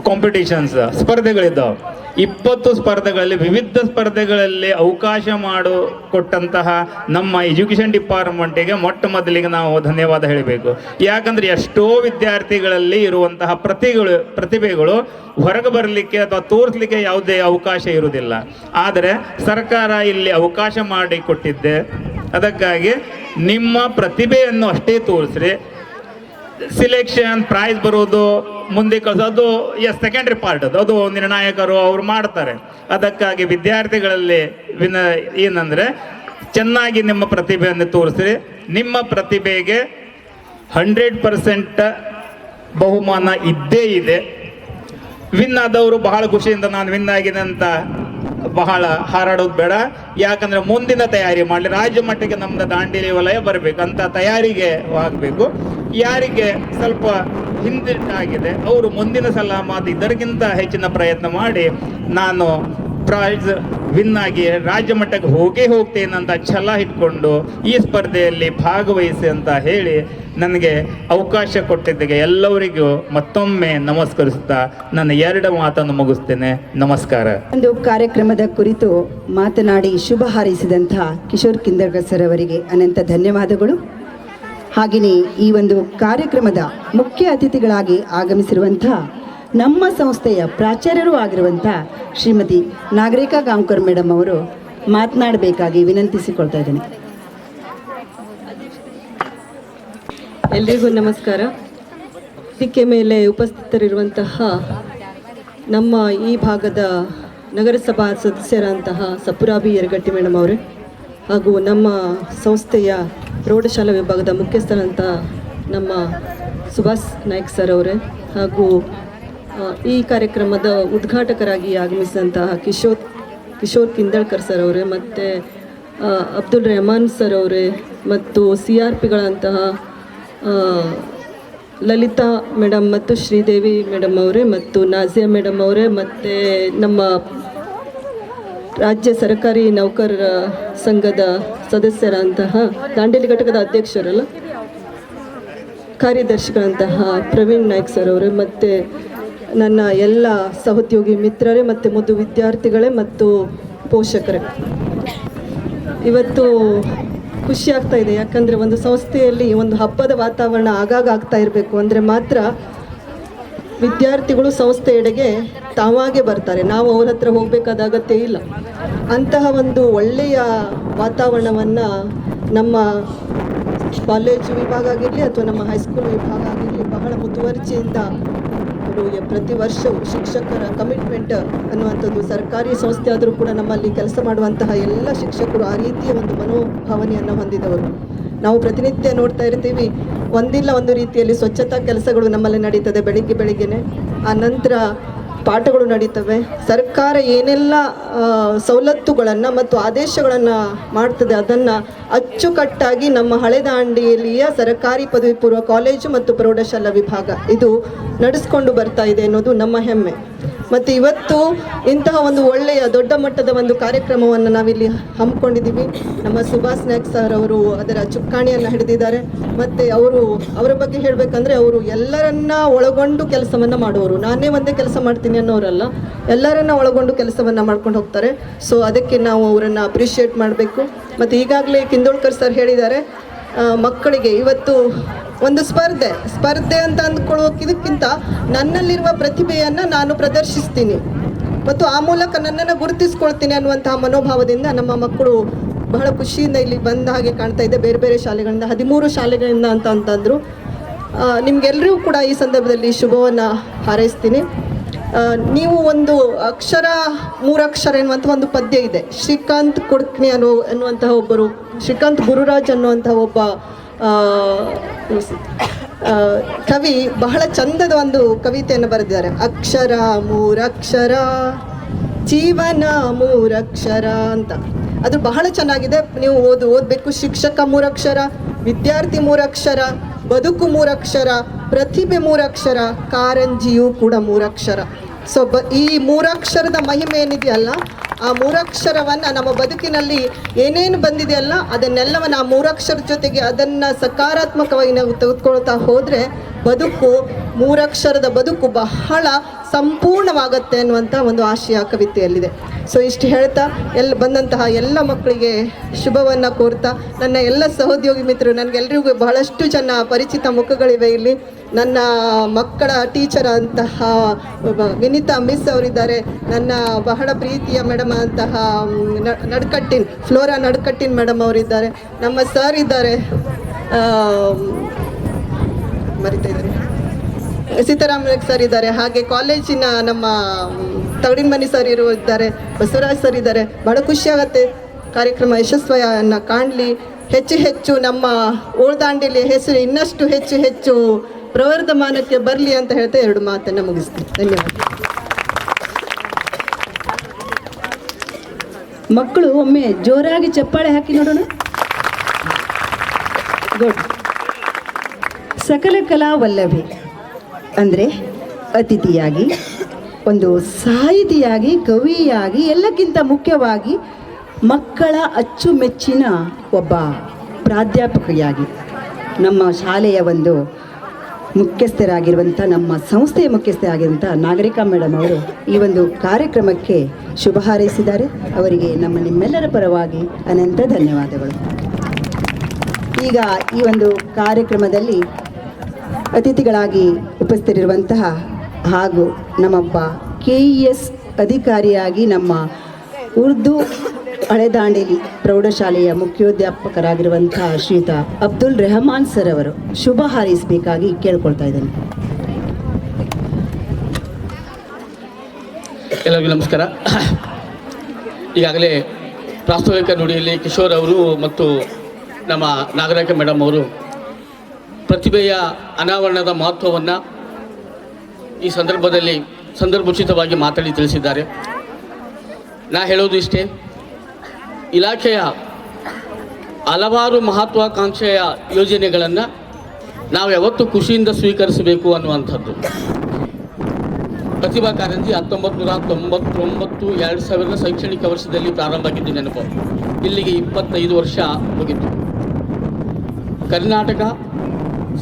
ಕಾಂಪಿಟೇಷನ್ಸ್ ಸ್ಪರ್ಧೆಗಳಿದ್ದಾವೆ. 20 ಸ್ಪರ್ಧೆಗಳಲ್ಲಿ, ವಿವಿಧ ಸ್ಪರ್ಧೆಗಳಲ್ಲಿ ಅವಕಾಶ ಕೊಟ್ಟಂತಹ ನಮ್ಮ ಎಜುಕೇಷನ್ ಡಿಪಾರ್ಟ್ಮೆಂಟಿಗೆ ಮೊಟ್ಟ ಮೊದಲಿಗೆ ನಾವು ಧನ್ಯವಾದ ಹೇಳಬೇಕು. ಯಾಕಂದರೆ ಎಷ್ಟೋ ವಿದ್ಯಾರ್ಥಿಗಳಲ್ಲಿ ಇರುವಂತಹ ಪ್ರತಿಭೆಗಳು ಹೊರಗೆ ಬರಲಿಕ್ಕೆ ಅಥವಾ ತೋರಿಸಲಿಕ್ಕೆ ಯಾವುದೇ ಅವಕಾಶ ಇರುವುದಿಲ್ಲ. ಆದರೆ ಸರ್ಕಾರ ಇಲ್ಲಿ ಅವಕಾಶ ಮಾಡಿಕೊಟ್ಟಿದ್ದೆ. ಅದಕ್ಕಾಗಿ ನಿಮ್ಮ ಪ್ರತಿಭೆಯನ್ನು ಅಷ್ಟೇ ತೋರಿಸ್ರಿ. ಸಿಲೆಕ್ಷನ್ ಪ್ರೈಸ್ ಬರೋದು, ಮುಂದೆ ಕಳಿಸೋದು ಸೆಕೆಂಡ್ರಿ ಪಾರ್ಟ್, ಅದು ನಿರ್ಣಾಯಕರು ಅವರು ಮಾಡ್ತಾರೆ. ಅದಕ್ಕಾಗಿ ವಿದ್ಯಾರ್ಥಿಗಳಲ್ಲಿ ಏನಂದರೆ, ಚೆನ್ನಾಗಿ ನಿಮ್ಮ ಪ್ರತಿಭೆಯನ್ನು ತೋರಿಸ್ರಿ. ನಿಮ್ಮ ಪ್ರತಿಭೆಗೆ 100% ಬಹುಮಾನ ಇದ್ದೇ ಇದೆ. ವಿನ್ ಆದವರು ಬಹಳ ಖುಷಿಯಿಂದ ನಾನು ವಿನ್ ಆಗಿದ್ದೆ ಅಂತ ಬಹಳ ಹಾರಾಡೋದು ಬೇಡ. ಯಾಕಂದರೆ ಮುಂದಿನ ತಯಾರಿ ಮಾಡಲಿ, ರಾಜ್ಯ ಮಟ್ಟಕ್ಕೆ ನಮ್ಮದು ದಾಂಡೇಲಿ ವಲಯ ಬರಬೇಕು ಅಂತ ತಯಾರಿಗೆ ಆಗಬೇಕು. ಯಾರಿಗೆ ಸ್ವಲ್ಪ ಹಿಂದಿಟ್ಟಾಗಿದೆ ಅವರು ಮುಂದಿನ ಸಲ ಮಾತು ಇದಕ್ಕಿಂತ ಹೆಚ್ಚಿನ ಪ್ರಯತ್ನ ಮಾಡಿ ನಾನು ಪ್ರೈಸ್ ವಿನ್ ಆಗಿ ರಾಜ್ಯ ಮಟ್ಟಕ್ಕೆ ಹೋಗ್ತೇನೆ ಅಂತ ಛಲ ಇಟ್ಕೊಂಡು ಈ ಸ್ಪರ್ಧೆಯಲ್ಲಿ ಭಾಗವಹಿಸಿ ಅಂತ ಹೇಳಿ ನನಗೆ ಅವಕಾಶ ಕೊಟ್ಟಿದ್ದಕ್ಕೆ ಎಲ್ಲರಿಗೂ ಮತ್ತೊಮ್ಮೆ ನಮಸ್ಕರಿಸುತ್ತಾ ನನ್ನ 2 ಮಾತನ್ನು ಮುಗಿಸ್ತೇನೆ. ನಮಸ್ಕಾರ. ಒಂದು ಕಾರ್ಯಕ್ರಮದ ಕುರಿತು ಮಾತನಾಡಿ ಶುಭ ಹಾರೈಸಿದಂತಹ ಕಿಶೋರ್ ಕಿಂದರ್ಕರ್ ಸರ್ ಅವರಿಗೆ ಅನಂತ ಧನ್ಯವಾದಗಳು. ಹಾಗೆಯೇ ಈ ಒಂದು ಕಾರ್ಯಕ್ರಮದ ಮುಖ್ಯ ಅತಿಥಿಗಳಾಗಿ ಆಗಮಿಸಿರುವಂತಹ ನಮ್ಮ ಸಂಸ್ಥೆಯ ಪ್ರಾಚಾರ್ಯರೂ ಆಗಿರುವಂಥ ಶ್ರೀಮತಿ ನಾಗರಿಕಾ ಗಾಂವ್ಕರ್ ಮೇಡಮ್ ಅವರು ಮಾತನಾಡಬೇಕಾಗಿ ವಿನಂತಿಸಿಕೊಳ್ತಾ ಇದ್ದೇನೆ. ಎಲ್ರಿಗೂ ನಮಸ್ಕಾರ. ವೇದಿಕೆ ಮೇಲೆ ಉಪಸ್ಥಿತರಿರುವಂತಹ ನಮ್ಮ ಈ ಭಾಗದ ನಗರಸಭಾ ಸದಸ್ಯರಂತಹ ಸಪುರಾಬಿ ಯರಗಟ್ಟಿ ಮೇಡಮ್ ಅವರೇ, ಹಾಗೂ ನಮ್ಮ ಸಂಸ್ಥೆಯ ಪ್ರೌಢಶಾಲಾ ವಿಭಾಗದ ಮುಖ್ಯಸ್ಥರಂಥ ನಮ್ಮ ಸುಭಾಷ್ ನಾಯ್ಕ್ ಸರ್ ಅವರೇ, ಹಾಗೂ ಈ ಕಾರ್ಯಕ್ರಮದ ಉದ್ಘಾಟಕರಾಗಿ ಆಗಮಿಸಿದಂತಹ ಕಿಶೋರ್ ಕಿಂದಳ್ಕರ್ ಸರ್ ಅವರೇ, ಮತ್ತು ಅಬ್ದುಲ್ ರೆಹಮಾನ್ ಸರ್ ಅವರೇ, ಮತ್ತು CRPಗಳಂತಹ ಲಲಿತಾ ಮೇಡಮ್ ಮತ್ತು ಶ್ರೀದೇವಿ ಮೇಡಮ್ ಅವರೇ, ಮತ್ತು ನಾಜಿಯಾ ಮೇಡಮ್ ಅವರೇ, ಮತ್ತು ನಮ್ಮ ರಾಜ್ಯ ಸರ್ಕಾರಿ ನೌಕರರ ಸಂಘದ ಸದಸ್ಯರಂತಹ ದಾಂಡೇಲಿ ಘಟಕದ ಅಧ್ಯಕ್ಷರಲ್ಲ ಕಾರ್ಯದರ್ಶಿಗಳಂತಹ ಪ್ರವೀಣ್ ನಾಯ್ಕ್ ಸರ್ ಅವರೇ, ಮತ್ತು ನನ್ನ ಎಲ್ಲ ಸಹೋದ್ಯೋಗಿ ಮಿತ್ರರೇ, ಮತ್ತು ಮುದ್ದು ವಿದ್ಯಾರ್ಥಿಗಳೇ ಮತ್ತು ಪೋಷಕರೇ, ಇವತ್ತು ಖುಷಿ ಆಗ್ತಾ ಇದೆ. ಯಾಕಂದರೆ ಒಂದು ಸಂಸ್ಥೆಯಲ್ಲಿ ಒಂದು ಹಬ್ಬದ ವಾತಾವರಣ ಆಗಾಗ ಆಗ್ತಾ ಇರಬೇಕು ಅಂದರೆ ಮಾತ್ರ ವಿದ್ಯಾರ್ಥಿಗಳು ಸಂಸ್ಥೆಯೆಡೆಗೆ ತಾವಾಗೇ ಬರ್ತಾರೆ, ನಾವು ಅವ್ರ ಹತ್ರ ಹೋಗಬೇಕಾದ ಅಗತ್ಯ ಇಲ್ಲ. ಅಂತಹ ಒಂದು ಒಳ್ಳೆಯ ವಾತಾವರಣವನ್ನು ನಮ್ಮ ಕಾಲೇಜು ವಿಭಾಗ ಆಗಿರಲಿ ಅಥವಾ ನಮ್ಮ ಹೈಸ್ಕೂಲ್ ವಿಭಾಗ ಆಗಿರಲಿ ಬಹಳ ಮುತುವರ್ಜಿಯಿಂದ ಅವರು ಪ್ರತಿ ವರ್ಷವೂ ಶಿಕ್ಷಕರ ಕಮಿಟ್ಮೆಂಟ್ ಅನ್ನುವಂಥದ್ದು, ಸರ್ಕಾರಿ ಸಂಸ್ಥೆ ಆದರೂ ಕೂಡ ನಮ್ಮಲ್ಲಿ ಕೆಲಸ ಮಾಡುವಂತಹ ಎಲ್ಲ ಶಿಕ್ಷಕರು ಆ ರೀತಿಯ ಒಂದು ಮನೋಭಾವನೆಯನ್ನು ಹೊಂದಿದವರು. ನಾವು ಪ್ರತಿನಿತ್ಯ ನೋಡ್ತಾ ಇರ್ತೀವಿ, ಒಂದಿಲ್ಲ ಒಂದು ರೀತಿಯಲ್ಲಿ ಸ್ವಚ್ಛತಾ ಕೆಲಸಗಳು ನಮ್ಮಲ್ಲಿ ನಡೀತದೆ ಬೆಳಿಗ್ಗೆನೆ. ಆ ನಂತರ ಪಾಠಗಳು ನಡೀತವೆ. ಸರ್ಕಾರ ಏನೆಲ್ಲ ಸವಲತ್ತುಗಳನ್ನು ಮತ್ತು ಆದೇಶಗಳನ್ನು ಮಾಡ್ತದೆ ಅದನ್ನು ಅಚ್ಚುಕಟ್ಟಾಗಿ ನಮ್ಮ ಹಳೆದಾಂಡಿಯಲ್ಲಿಯ ಸರ್ಕಾರಿ ಪದವಿ ಪೂರ್ವ ಕಾಲೇಜು ಮತ್ತು ಪ್ರೌಢಶಾಲಾ ವಿಭಾಗ ಇದು ನಡೆಸ್ಕೊಂಡು ಬರ್ತಾ ಇದೆ ಅನ್ನೋದು ನಮ್ಮ ಹೆಮ್ಮೆ. ಮತ್ತು ಇವತ್ತು ಇಂತಹ ಒಂದು ಒಳ್ಳೆಯ ದೊಡ್ಡ ಮಟ್ಟದ ಒಂದು ಕಾರ್ಯಕ್ರಮವನ್ನು ನಾವಿಲ್ಲಿ ಹಮ್ಮಿಕೊಂಡಿದ್ದೀವಿ. ನಮ್ಮ ಸುಭಾಷ್ ನಾಯ್ಕ್ ಸರ್ ಅವರು ಅದರ ಚುಕ್ಕಾಣಿಯನ್ನು ಹಿಡಿದಿದ್ದಾರೆ. ಮತ್ತು ಅವರ ಬಗ್ಗೆ ಹೇಳಬೇಕಂದ್ರೆ ಅವರು ಎಲ್ಲರನ್ನ ಒಳಗೊಂಡು ಕೆಲಸವನ್ನು ಮಾಡುವವರು. ನಾನೇ ಒಂದೇ ಕೆಲಸ ಮಾಡ್ತೀನಿ ಅನ್ನೋರಲ್ಲ, ಎಲ್ಲರನ್ನ ಒಳಗೊಂಡು ಕೆಲಸವನ್ನು ಮಾಡ್ಕೊಂಡು ಹೋಗ್ತಾರೆ. ಸೊ ಅದಕ್ಕೆ ನಾವು ಅವರನ್ನು ಅಪ್ರಿಷಿಯೇಟ್ ಮಾಡಬೇಕು. ಮತ್ತು ಈಗಾಗಲೇ ಕಿಂದೋಳ್ಕರ್ ಸರ್ ಹೇಳಿದ್ದಾರೆ, ಮಕ್ಕಳಿಗೆ ಇವತ್ತು ಒಂದು ಸ್ಪರ್ಧೆ ಅಂತ ಅಂದ್ಕೊಳ್ಳೋಕ್ಕಿಂತ ನನ್ನಲ್ಲಿರುವ ಪ್ರತಿಭೆಯನ್ನು ನಾನು ಪ್ರದರ್ಶಿಸ್ತೀನಿ ಮತ್ತು ಆ ಮೂಲಕ ನನ್ನನ್ನು ಗುರುತಿಸ್ಕೊಳ್ತೀನಿ ಅನ್ನುವಂತಹ ಮನೋಭಾವದಿಂದ ನಮ್ಮ ಮಕ್ಕಳು ಬಹಳ ಖುಷಿಯಿಂದ ಇಲ್ಲಿ ಬಂದ ಹಾಗೆ ಕಾಣ್ತಾ ಇದೆ. ಬೇರೆ ಬೇರೆ ಶಾಲೆಗಳಿಂದ 13 ಶಾಲೆಗಳಿಂದ ಅಂತಂದರು. ನಿಮಗೆಲ್ಲರಿಗೂ ಕೂಡ ಈ ಸಂದರ್ಭದಲ್ಲಿ ಶುಭವನ್ನು ಹಾರೈಸ್ತೀನಿ. ನೀವು ಒಂದು 3 ಅಕ್ಷರ ಎನ್ನುವಂಥ ಒಂದು ಪದ್ಯ ಇದೆ. ಶ್ರೀಕಾಂತ್ ಕುಡ್ಕ್ನಿ ಅನ್ನುವಂತಹ ಒಬ್ಬರು, ಶ್ರೀಕಾಂತ್ ಗುರುರಾಜ್ ಅನ್ನುವಂತಹ ಒಬ್ಬ ಕವಿ ಬಹಳ ಚಂದದ ಒಂದು ಕವಿತೆಯನ್ನು ಬರೆದಿದ್ದಾರೆ. ಅಕ್ಷರ 3 ಅಕ್ಷರ, ಜೀವನ 3 ಅಕ್ಷರ ಅಂತ. ಅದು ಬಹಳ ಚೆನ್ನಾಗಿದೆ, ನೀವು ಓದಬೇಕು. ಶಿಕ್ಷಕ 3 ಅಕ್ಷರ, ವಿದ್ಯಾರ್ಥಿ 3 ಅಕ್ಷರ, ಬದುಕು 3 ಅಕ್ಷರ, ಪ್ರತಿಭೆ 3 ಅಕ್ಷರ, ಕಾರಂಜಿಯೂ ಕೂಡ 3 ಅಕ್ಷರ. ಸೊ ಈ 3 ಅಕ್ಷರದ ಮಹಿಮೆ ಏನಿದೆಯಲ್ಲ, ಆ 3 ಅಕ್ಷರವನ್ನು ನಮ್ಮ ಬದುಕಿನಲ್ಲಿ ಏನೇನು ಬಂದಿದೆಯಲ್ಲ ಅದನ್ನೆಲ್ಲವನ್ನು ಆ 3 ಅಕ್ಷರದ ಜೊತೆಗೆ ಅದನ್ನು ಸಕಾರಾತ್ಮಕವಾಗಿ ನಾವು ತೆಗೆದುಕೊಳ್ತಾ ಹೋದರೆ ಬದುಕು 3 ಅಕ್ಷರದ ಬದುಕು ಬಹಳ ಸಂಪೂರ್ಣವಾಗುತ್ತೆ ಅನ್ನುವಂಥ ಒಂದು ಆಶಯ ಕವಿತೆಯಲ್ಲಿದೆ. ಸೊ ಇಷ್ಟು ಹೇಳ್ತಾ ಬಂದಂತಹ ಎಲ್ಲ ಮಕ್ಕಳಿಗೆ ಶುಭವನ್ನು ಕೋರ್ತಾ, ನನ್ನ ಎಲ್ಲ ಸಹೋದ್ಯೋಗಿ ಮಿತ್ರರು, ನನಗೆಲ್ಲರಿಗೂ ಬಹಳಷ್ಟು ಜನ ಪರಿಚಿತ ಮುಖಗಳಿವೆ ಇಲ್ಲಿ. ನನ್ನ ಮಕ್ಕಳ ಟೀಚರ್ ಅಂತಹ ವಿನಿತಾ ಮಿಸ್ ಅವರಿದ್ದಾರೆ, ನನ್ನ ಬಹಳ ಪ್ರೀತಿಯ ಮೇಡಮ್ ಅಂತಹ ಫ್ಲೋರಾ ನಡ್ಕಟ್ಟಿನ್ ಮೇಡಮ್ ಅವರಿದ್ದಾರೆ, ನಮ್ಮ ಸರ್ ಇದ್ದಾರೆ, ಮರಿತಾ ಇದ್ದಾರೆ, ಸೀತಾರಾಮ್ ಸರ್ ಇದ್ದಾರೆ, ಹಾಗೆ ಕಾಲೇಜಿನ ನಮ್ಮ ತಗಡಿನಮನಿ ಸರ್ ಇದ್ದಾರೆ, ಬಸವರಾಜ್ ಸರ್ ಇದ್ದಾರೆ. ಬಹಳ ಖುಷಿಯಾಗತ್ತೆ ಕಾರ್ಯಕ್ರಮ ಯಶಸ್ವಿಯನ್ನು ಕಾಣಲಿ. ಹೆಚ್ಚು ನಮ್ಮ ಓಳ್ದಾಂಡಿಲಿ ಹೆಸರು ಇನ್ನಷ್ಟು ಹೆಚ್ಚು ಪ್ರವರ್ಧಮಾನಕ್ಕೆ ಬರಲಿ ಅಂತ ಹೇಳ್ತಾ 2 ಮಾತನ್ನು ಮುಗಿಸ್ತೀನಿ. ಧನ್ಯವಾದ. ಮಕ್ಕಳು ಒಮ್ಮೆ ಜೋರಾಗಿ ಚಪ್ಪಾಳೆ ಹಾಕಿ ನೋಡೋಣ. ಗುಡ್. ಸಕಲ ಕಲಾ ವಲ್ಲಭೆ ಅಂದರೆ ಅತಿಥಿಯಾಗಿ, ಒಂದು ಸಾಹಿತಿಯಾಗಿ, ಕವಿಯಾಗಿ, ಎಲ್ಲಕ್ಕಿಂತ ಮುಖ್ಯವಾಗಿ ಮಕ್ಕಳ ಅಚ್ಚುಮೆಚ್ಚಿನ ಒಬ್ಬ ಪ್ರಾಧ್ಯಾಪಕಿಯಾಗಿ, ನಮ್ಮ ಶಾಲೆಯ ಒಂದು ಮುಖ್ಯಸ್ಥರಾಗಿರುವಂಥ, ನಮ್ಮ ಸಂಸ್ಥೆಯ ಮುಖ್ಯಸ್ಥರಾಗಿರುವಂಥ ನಾಗರಿಕಾ ಮೇಡಮ್ ಅವರು ಈ ಒಂದು ಕಾರ್ಯಕ್ರಮಕ್ಕೆ ಶುಭ ಹಾರೈಸಿದ್ದಾರೆ. ಅವರಿಗೆ ನಿಮ್ಮೆಲ್ಲರ ಪರವಾಗಿ ಅನಂತ ಧನ್ಯವಾದಗಳು. ಈಗ ಈ ಒಂದು ಕಾರ್ಯಕ್ರಮದಲ್ಲಿ ಅತಿಥಿಗಳಾಗಿ ಉಪಸ್ಥಿತರಿರುವಂತಹ ಹಾಗೂ ನಮ್ಮೊಬ್ಬ KES ಅಧಿಕಾರಿಯಾಗಿ ನಮ್ಮ ಉರ್ದು ಹಳೆದಾಂಡೇಲಿ ಪ್ರೌಢಶಾಲೆಯ ಮುಖ್ಯೋಧ್ಯಾಪಕರಾಗಿರುವಂತಹ ಶ್ರೀಯುತ ಅಬ್ದುಲ್ ರೆಹಮಾನ್ ಸರ್ ಅವರು ಶುಭ ಹಾರೈಸಬೇಕಾಗಿ ಕೇಳ್ಕೊಳ್ತಾ ಇದ್ದೇನೆ. ಎಲ್ಲರಿಗೂ ನಮಸ್ಕಾರ. ಈಗಾಗಲೇ ಪ್ರಾಸ್ತಾವಿಕ ನುಡಿಯಲ್ಲಿ ಕಿಶೋರ್ ಅವರು ಮತ್ತು ನಮ್ಮ ನಾಗರಿಕ ಮೇಡಮ್ ಅವರು ಪ್ರತಿಭೆಯ ಅನಾವರಣದ ಮಹತ್ವವನ್ನು ಈ ಸಂದರ್ಭದಲ್ಲಿ ಸಂದರ್ಭೋಚಿತವಾಗಿ ಮಾತಾಡಿ ತಿಳಿಸಿದ್ದಾರೆ. ನಾ ಹೇಳೋದು ಇಷ್ಟೇ, ಇಲಾಖೆಯ ಹಲವಾರು ಮಹತ್ವಾಕಾಂಕ್ಷೆಯ ಯೋಜನೆಗಳನ್ನು ನಾವು ಯಾವತ್ತೂ ಖುಷಿಯಿಂದ ಸ್ವೀಕರಿಸಬೇಕು ಅನ್ನುವಂಥದ್ದು. ಪ್ರತಿಭಾ ಕಾರಂಜಿ 1999 2000 ಶೈಕ್ಷಣಿಕ ವರ್ಷದಲ್ಲಿ ಪ್ರಾರಂಭ ಆಗಿದ್ದು ನೆನಪು. ಇಲ್ಲಿಗೆ 25 ವರ್ಷ ಮುಗಿತು. ಕರ್ನಾಟಕ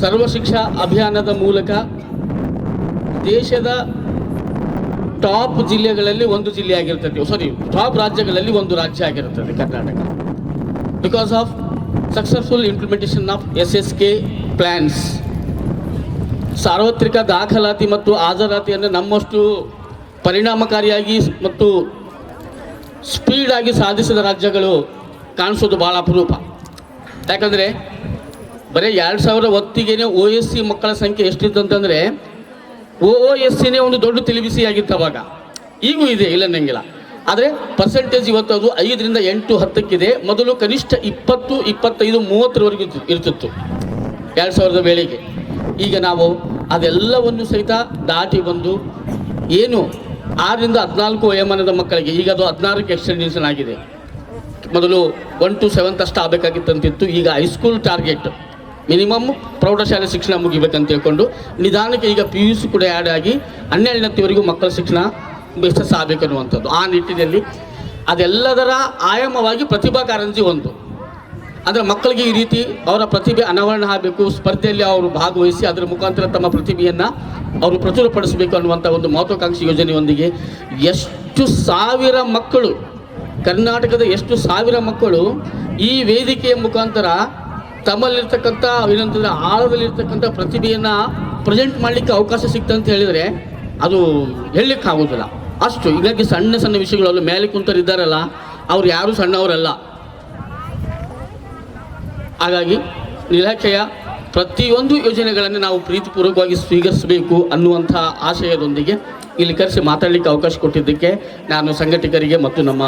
ಸರ್ವ ಶಿಕ್ಷಾ ಅಭಿಯಾನದ ಮೂಲಕ ದೇಶದ ಟಾಪ್ ಜಿಲ್ಲೆಗಳಲ್ಲಿ ಒಂದು ಜಿಲ್ಲೆ ಆಗಿರ್ತದೆ, ಟಾಪ್ ರಾಜ್ಯಗಳಲ್ಲಿ ಒಂದು ರಾಜ್ಯ ಆಗಿರುತ್ತದೆ Karnataka. Because of successful implementation of SSK plans. ಸಾರ್ವತ್ರಿಕ ದಾಖಲಾತಿ ಮತ್ತು ಹಾಜರಾತಿಯನ್ನು ನಮ್ಮಷ್ಟು ಪರಿಣಾಮಕಾರಿಯಾಗಿ ಮತ್ತು ಸ್ಪೀಡಾಗಿ ಸಾಧಿಸಿದ ರಾಜ್ಯಗಳು ಕಾಣಿಸೋದು ಭಾಳ ಅಪರೂಪ. ಯಾಕಂದರೆ ಬರೀ 2000 ಹೊತ್ತಿಗೆ OSC ಮಕ್ಕಳ ಸಂಖ್ಯೆ ಎಷ್ಟಿತ್ತು ಅಂತಂದರೆ OSCನೇ ಒಂದು ದೊಡ್ಡ ತಿಳಿಬಿಸಿಯಾಗಿತ್ತು ಅವಾಗ. ಈಗೂ ಇದೆ, ಇಲ್ಲ ಅನ್ನಂಗಿಲ್ಲ. ಆದರೆ ಪರ್ಸೆಂಟೇಜ್ ಇವತ್ತು ಅದು 5ರಿಂದ 8, 10ಕ್ಕಿದೆ. ಮೊದಲು ಕನಿಷ್ಠ 20, 25, 30ರವರೆಗೂ ಇರ್ತಿತ್ತು 2000ರ ವೇಳೆಗೆ. ಈಗ ನಾವು ಅದೆಲ್ಲವನ್ನು ಸಹಿತ ದಾಟಿ ಬಂದು ಏನು 6ರಿಂದ 14 ವಯೋಮಾನದ ಮಕ್ಕಳಿಗೆ ಈಗ ಅದು 16ಕ್ಕೆ ಎಕ್ಸ್ಟೆನ್ಷನ್ ಆಗಿದೆ. ಮೊದಲು 1 to 7th ಅಷ್ಟು ಆಗಬೇಕಾಗಿತ್ತಂತಿತ್ತು. ಈಗ ಹೈಸ್ಕೂಲ್ ಟಾರ್ಗೆಟ್ ಮಿನಿಮಮ್ ಪ್ರೌಢಶಾಲೆ ಶಿಕ್ಷಣ ಮುಗಿಬೇಕಂತ ಹೇಳ್ಕೊಂಡು ನಿಧಾನಕ್ಕೆ ಈಗ PUC ಕೂಡ ಆ್ಯಡ್ ಆಗಿ 12ನೇವರೆಗೂ ಮಕ್ಕಳ ಶಿಕ್ಷಣ ಯಶಸ್ಸಾಗಬೇಕನ್ನುವಂಥದ್ದು. ಆ ನಿಟ್ಟಿನಲ್ಲಿ ಅದೆಲ್ಲದರ ಆಯಾಮವಾಗಿ ಪ್ರತಿಭಾ ಕಾರಂಜಿ ಒಂದು. ಅಂದರೆ ಮಕ್ಕಳಿಗೆ ಈ ರೀತಿ ಅವರ ಪ್ರತಿಭೆ ಅನಾವರಣ ಆಗಬೇಕು, ಸ್ಪರ್ಧೆಯಲ್ಲಿ ಅವರು ಭಾಗವಹಿಸಿ ಅದರ ಮುಖಾಂತರ ತಮ್ಮ ಪ್ರತಿಭೆಯನ್ನು ಅವರು ಪ್ರಚುರಪಡಿಸಬೇಕು ಅನ್ನುವಂಥ ಒಂದು ಮಹತ್ವಾಕಾಂಕ್ಷಿ ಯೋಜನೆಯೊಂದಿಗೆ ಎಷ್ಟು ಸಾವಿರ ಮಕ್ಕಳು, ಕರ್ನಾಟಕದ ಎಷ್ಟು ಸಾವಿರ ಮಕ್ಕಳು ಈ ವೇದಿಕೆಯ ಮುಖಾಂತರ ತಮ್ಮಲ್ಲಿರ್ತಕ್ಕಂಥ ಏನಂತಂದರೆ ಆಳದಲ್ಲಿರ್ತಕ್ಕಂಥ ಪ್ರತಿಭೆಯನ್ನು ಪ್ರೆಸೆಂಟ್ ಮಾಡಲಿಕ್ಕೆ ಅವಕಾಶ ಸಿಕ್ತಂತ ಹೇಳಿದರೆ ಅದು ಹೇಳಲಿಕ್ಕೆ ಆಗೋದಿಲ್ಲ ಅಷ್ಟು. ಹೀಗಾಗಿ ಸಣ್ಣ ಸಣ್ಣ ವಿಷಯಗಳು ಮೇಲೆ ಕುಂತರಿದ್ದಾರಲ್ಲ ಅವ್ರು ಯಾರೂ ಸಣ್ಣವರಲ್ಲ. ಹಾಗಾಗಿ ಇಲಾಖೆಯ ಪ್ರತಿಯೊಂದು ಯೋಜನೆಗಳನ್ನು ನಾವು ಪ್ರೀತಿಪೂರ್ವಕವಾಗಿ ಸ್ವೀಕರಿಸಬೇಕು ಅನ್ನುವಂಥ ಆಶಯದೊಂದಿಗೆ ಇಲ್ಲಿ ಕರೆಸಿ ಮಾತಾಡಲಿಕ್ಕೆ ಅವಕಾಶ ಕೊಟ್ಟಿದ್ದಕ್ಕೆ ನಾನು ಸಂಘಟಕರಿಗೆ ಮತ್ತು ನಮ್ಮ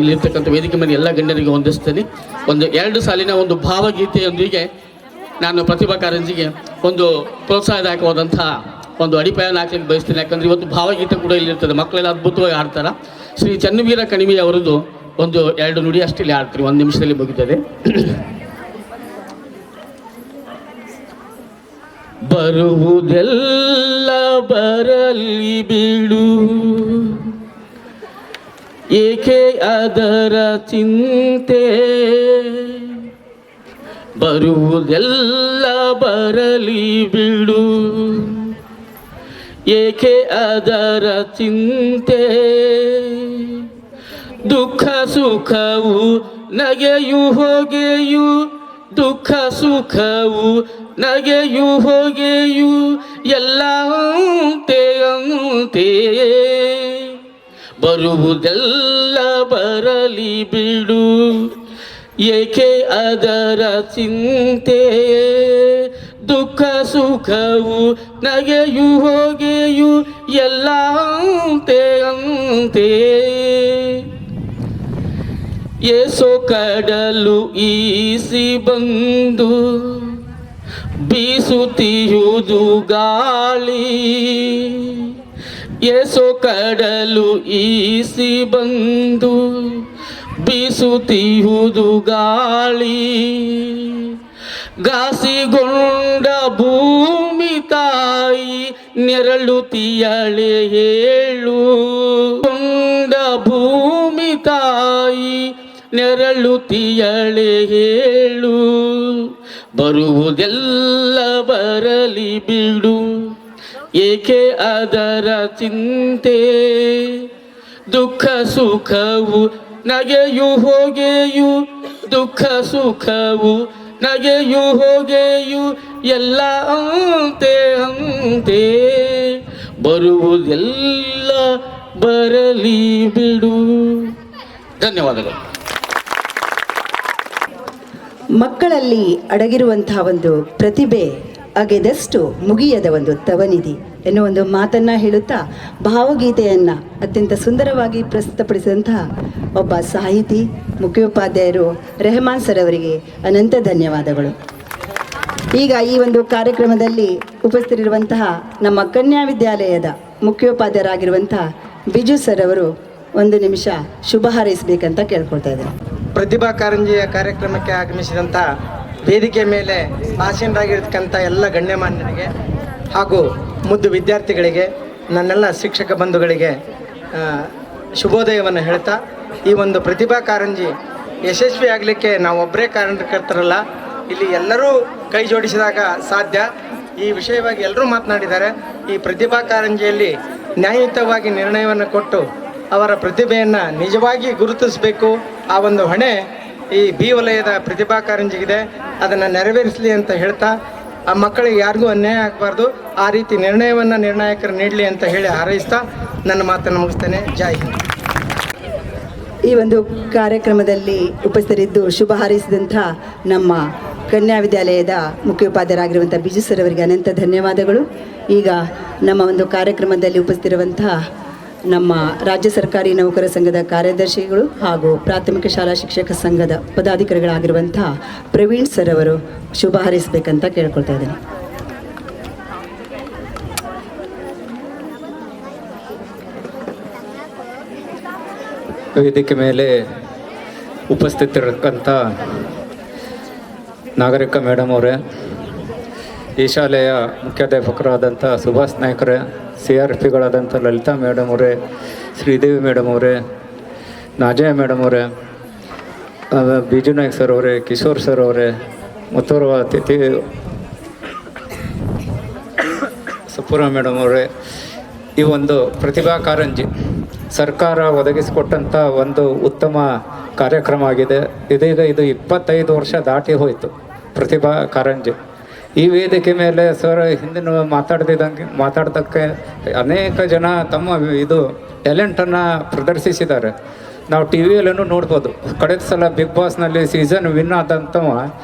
ಇಲ್ಲಿರ್ತಕ್ಕಂಥ ವೇದಿಕೆ ಮೇಲೆ ಎಲ್ಲ ಗಣ್ಯರಿಗೆ ವಂದಿಸ್ತೇನೆ. ಒಂದು 2 ಸಾಲಿನ ಒಂದು ಭಾವಗೀತೆಯೊಂದಿಗೆ ನಾನು ಪ್ರತಿಭಾ ಕಾರಂಜಿಗೆ ಒಂದು ಪ್ರೋತ್ಸಾಹದಾಯಕವಾದಂಥ ಒಂದು ಅಡಿಪಾಯನ ಹಾಕ್ಲಿಕ್ಕೆ ಬಯಸ್ತೇನೆ. ಯಾಕಂದರೆ ಇವತ್ತು ಭಾವಗೀತೆ ಕೂಡ ಇಲ್ಲಿರ್ತದೆ, ಮಕ್ಕಳೆಲ್ಲ ಅದ್ಭುತವಾಗಿ ಆಡ್ತಾರೆ. ಶ್ರೀ ಚನ್ನವೀರ ಕಣಿವೆ ಅವರದ್ದು ಒಂದು 2 ನುಡಿ ಅಷ್ಟಿಲ್ಲಿ ಆಡ್ತೀವಿ, 1 ನಿಮಿಷದಲ್ಲಿ ಮುಗಿತದೆ. ಬರುವುದೆಲ್ಲ ಬರಲಿ ಬಿಡು, ಏಕೆ ಅದರ ಚಿಂತೆ. ಬರುವುದೆಲ್ಲ ಬರಲಿ ಬಿಡು, ಏಕೆ ಅದರ ಚಿಂತೆ. ದುಃಖ ಸುಖವು ನಗೆಯು ಹೊಗೆಯು, ದುಃಖ ಸುಖವು ನಗೆಯು ಹೊಗೆಯು ಎಲ್ಲ ಅಂತೆ ಅಂತೆ. ಬರುವುದೆಲ್ಲ ಬರಲಿ ಬಿಡು, ಏಕೆ ಅದರ ಚಿಂತೆ. ದುಃಖ ಸುಖವು ನಗೆಯು ಹೊಗೆಯು ಎಲ್ಲ ಅಂತೆ ಅಂತೆ. ಏಸೋ ಕಡಲು ಈಸಿ ಬಂದು ಬೀಸುತ್ತಿಯುವುದು ಗಾಳಿ. ಏಸೋ ಕಡಲು ಈಸಿ ಬಂದು ಬೀಸುತ್ತಿಯುವುದು ಗಾಳಿ. ಘಾಸಿಗೊಂಡ ಭೂಮಿ ತಾಯಿ ನೆರಳುತ್ತಿಯಳೆ ಹೇಳು. ಗೊಂಡ ಭೂಮಿ ತಾಯಿ ನೆರಳುತ್ತಿಯಳೆ ಹೇಳು. ಬರುವುದೆಲ್ಲ ಬರಲಿ ಬಿಡು, ಏಕೆ ಅದರ ಚಿಂತೆ. ದುಃಖ ಸುಖವು ನಗೆಯು ಹೊಗೆಯು, ದುಃಖ ಸುಖವು ನಗೆಯು ಹೊಗೆಯು ಎಲ್ಲ ಅಂತೆ ಅಂತೆ. ಬರುವುದೆಲ್ಲ ಬರಲಿ ಬಿಡು. ಧನ್ಯವಾದಗಳು. ಮಕ್ಕಳಲ್ಲಿ ಅಡಗಿರುವಂತಹ ಒಂದು ಪ್ರತಿಭೆ ಅಗೆದಷ್ಟು ಮುಗಿಯದ ಒಂದು ತವನಿಧಿ ಎನ್ನುವ ಒಂದು ಮಾತನ್ನು ಹೇಳುತ್ತಾ ಭಾವಗೀತೆಯನ್ನು ಅತ್ಯಂತ ಸುಂದರವಾಗಿ ಪ್ರಸ್ತುತಪಡಿಸಿದಂತಹ ಒಬ್ಬ ಸಾಹಿತಿ ಮುಖ್ಯೋಪಾಧ್ಯಾಯರು ರೆಹಮಾನ್ ಸರ್ ಅವರಿಗೆ ಅನಂತ ಧನ್ಯವಾದಗಳು. ಈಗ ಈ ಒಂದು ಕಾರ್ಯಕ್ರಮದಲ್ಲಿ ಉಪಸ್ಥಿತರಿರುವಂತಹ ನಮ್ಮ ಕನ್ಯಾ ವಿದ್ಯಾಲಯದ ಮುಖ್ಯೋಪಾಧ್ಯಾಯರಾಗಿರುವಂತಹ ಬಿಜು ಸರ್ ಅವರು 1 ನಿಮಿಷ ಶುಭ ಹಾರೈಸಬೇಕಂತ ಕೇಳ್ಕೊಳ್ತಾ ಇದ್ದಾರೆ. ಪ್ರತಿಭಾ ಕಾರಂಜಿಯ ಕಾರ್ಯಕ್ರಮಕ್ಕೆ ಆಗಮಿಸಿದಂಥ ವೇದಿಕೆ ಮೇಲೆ ಆಸೀನರಾಗಿರ್ತಕ್ಕಂಥ ಎಲ್ಲ ಗಣ್ಯಮಾನ್ಯರಿಗೆ ಹಾಗೂ ಮುದ್ದು ವಿದ್ಯಾರ್ಥಿಗಳಿಗೆ, ನನ್ನೆಲ್ಲ ಶಿಕ್ಷಕ ಬಂಧುಗಳಿಗೆ ಶುಭೋದಯವನ್ನು ಹೇಳ್ತಾ, ಈ ಒಂದು ಪ್ರತಿಭಾ ಕಾರಂಜಿ ಯಶಸ್ವಿ ಆಗಲಿಕ್ಕೆ ನಾವು ಒಬ್ಬರೇ ಕಾರಣಕರ್ತರಲ್ಲ, ಇಲ್ಲಿ ಎಲ್ಲರೂ ಕೈ ಜೋಡಿಸಿದಾಗ ಸಾಧ್ಯ. ಈ ವಿಷಯವಾಗಿ ಎಲ್ಲರೂ ಮಾತನಾಡಿದ್ದಾರೆ. ಈ ಪ್ರತಿಭಾ ಕಾರಂಜಿಯಲ್ಲಿ ನ್ಯಾಯಯುತವಾಗಿ ನಿರ್ಣಯವನ್ನು ಕೊಟ್ಟು ಅವರ ಪ್ರತಿಭೆಯನ್ನು ನಿಜವಾಗಿ ಗುರುತಿಸಬೇಕು. ಆ ಒಂದು ಹೊಣೆ ಈ ಬಿ ವಲಯದ ಪ್ರತಿಭಾ ಕಾರಂಜಿಗಿದೆ. ಅದನ್ನು ನೆರವೇರಿಸಲಿ ಅಂತ ಹೇಳ್ತಾ, ಆ ಮಕ್ಕಳಿಗೆ ಯಾರಿಗೂ ಅನ್ಯಾಯ ಆಗಬಾರ್ದು. ಆ ರೀತಿ ನಿರ್ಣಯವನ್ನು ನಿರ್ಣಾಯಕರು ನೀಡಲಿ ಅಂತ ಹೇಳಿ ಹಾರೈಸ್ತಾ ನನ್ನ ಮಾತನ್ನು ಮುಗಿಸ್ತೇನೆ. ಜೈ ಹಿಂದ್. ಈ ಒಂದು ಕಾರ್ಯಕ್ರಮದಲ್ಲಿ ಉಪಸ್ಥಿತರಿದ್ದು ಶುಭ ಹಾರೈಸಿದಂಥ ನಮ್ಮ ಕನ್ಯಾ ವಿದ್ಯಾಲಯದ ಮುಖ್ಯೋಪಾಧ್ಯಾಯರಾಗಿರುವಂಥ ಬಿಜು ಸರ್ ಅವರಿಗೆ ಅನಂತ ಧನ್ಯವಾದಗಳು. ಈಗ ನಮ್ಮ ಒಂದು ಕಾರ್ಯಕ್ರಮದಲ್ಲಿ ಉಪಸ್ಥಿತಿರುವಂಥ ನಮ್ಮ ರಾಜ್ಯ ಸರ್ಕಾರಿ ನೌಕರ ಸಂಘದ ಕಾರ್ಯದರ್ಶಿಗಳು ಹಾಗೂ ಪ್ರಾಥಮಿಕ ಶಾಲಾ ಶಿಕ್ಷಕ ಸಂಘದ ಪದಾಧಿಕಾರಿಗಳಾಗಿರುವಂಥ ಪ್ರವೀಣ್ ಸರ್ ಅವರು ಶುಭ ಹಾರೈಸಬೇಕಂತ ಕೇಳ್ಕೊಳ್ತಾ ಇದ್ದೇನೆ. ವೇದಿಕೆ ಮೇಲೆ ಉಪಸ್ಥಿತರಿರತಕ್ಕಂಥ ನಾಗರಿಕ ಮೇಡಮ್ ಅವರೇ, ಈ ಶಾಲೆಯ ಮುಖ್ಯಾಧ್ಯಾಪಕರಾದಂಥ ಸುಭಾಷ್ ನಾಯ್ಕರೇ, CRPಗಳಾದಂಥ ಲಲಿತಾ ಮೇಡಮ್ ಅವರೇ, ಶ್ರೀದೇವಿ ಮೇಡಮ್ ಅವರೇ, ನಾಜಯಾ ಮೇಡಮ್ ಅವರೇ, ಬಿಜು ನಾಯ್ಕ್ ಸರ್ ಅವರೇ, ಕಿಶೋರ್ ಸರ್ ಅವರೇ, ಮತ್ತೋರ್ವ ಅತಿಥಿ ಸಪೂರ ಮೇಡಮ್ ಅವರೇ, ಈ ಒಂದು ಪ್ರತಿಭಾ ಕಾರಂಜಿ ಸರ್ಕಾರ ಒದಗಿಸಿಕೊಟ್ಟಂಥ ಒಂದು ಉತ್ತಮ ಕಾರ್ಯಕ್ರಮ ಆಗಿದೆ. ಇದೀಗ ಇದು 25 ವರ್ಷ ದಾಟಿ ಹೋಯಿತು ಪ್ರತಿಭಾ ಕಾರಂಜಿ. ಈ ವೇದಿಕೆ ಮೇಲೆ ಸರ್ ಹಿಂದಿನ ಮಾತಾಡ್ದಕ್ಕೆ ಅನೇಕ ಜನ ತಮ್ಮ ಇದು ಟ್ಯಾಲೆಂಟನ್ನು ಪ್ರದರ್ಶಿಸಿದ್ದಾರೆ. ನಾವು ಟಿ ವಿಯಲ್ಲೂ ನೋಡ್ಬೋದು. ಕಳೆದ ಸಲ ಬಿಗ್ ಬಾಸ್ನಲ್ಲಿ ಸೀಸನ್ ವಿನ್ ಆದಂಥವ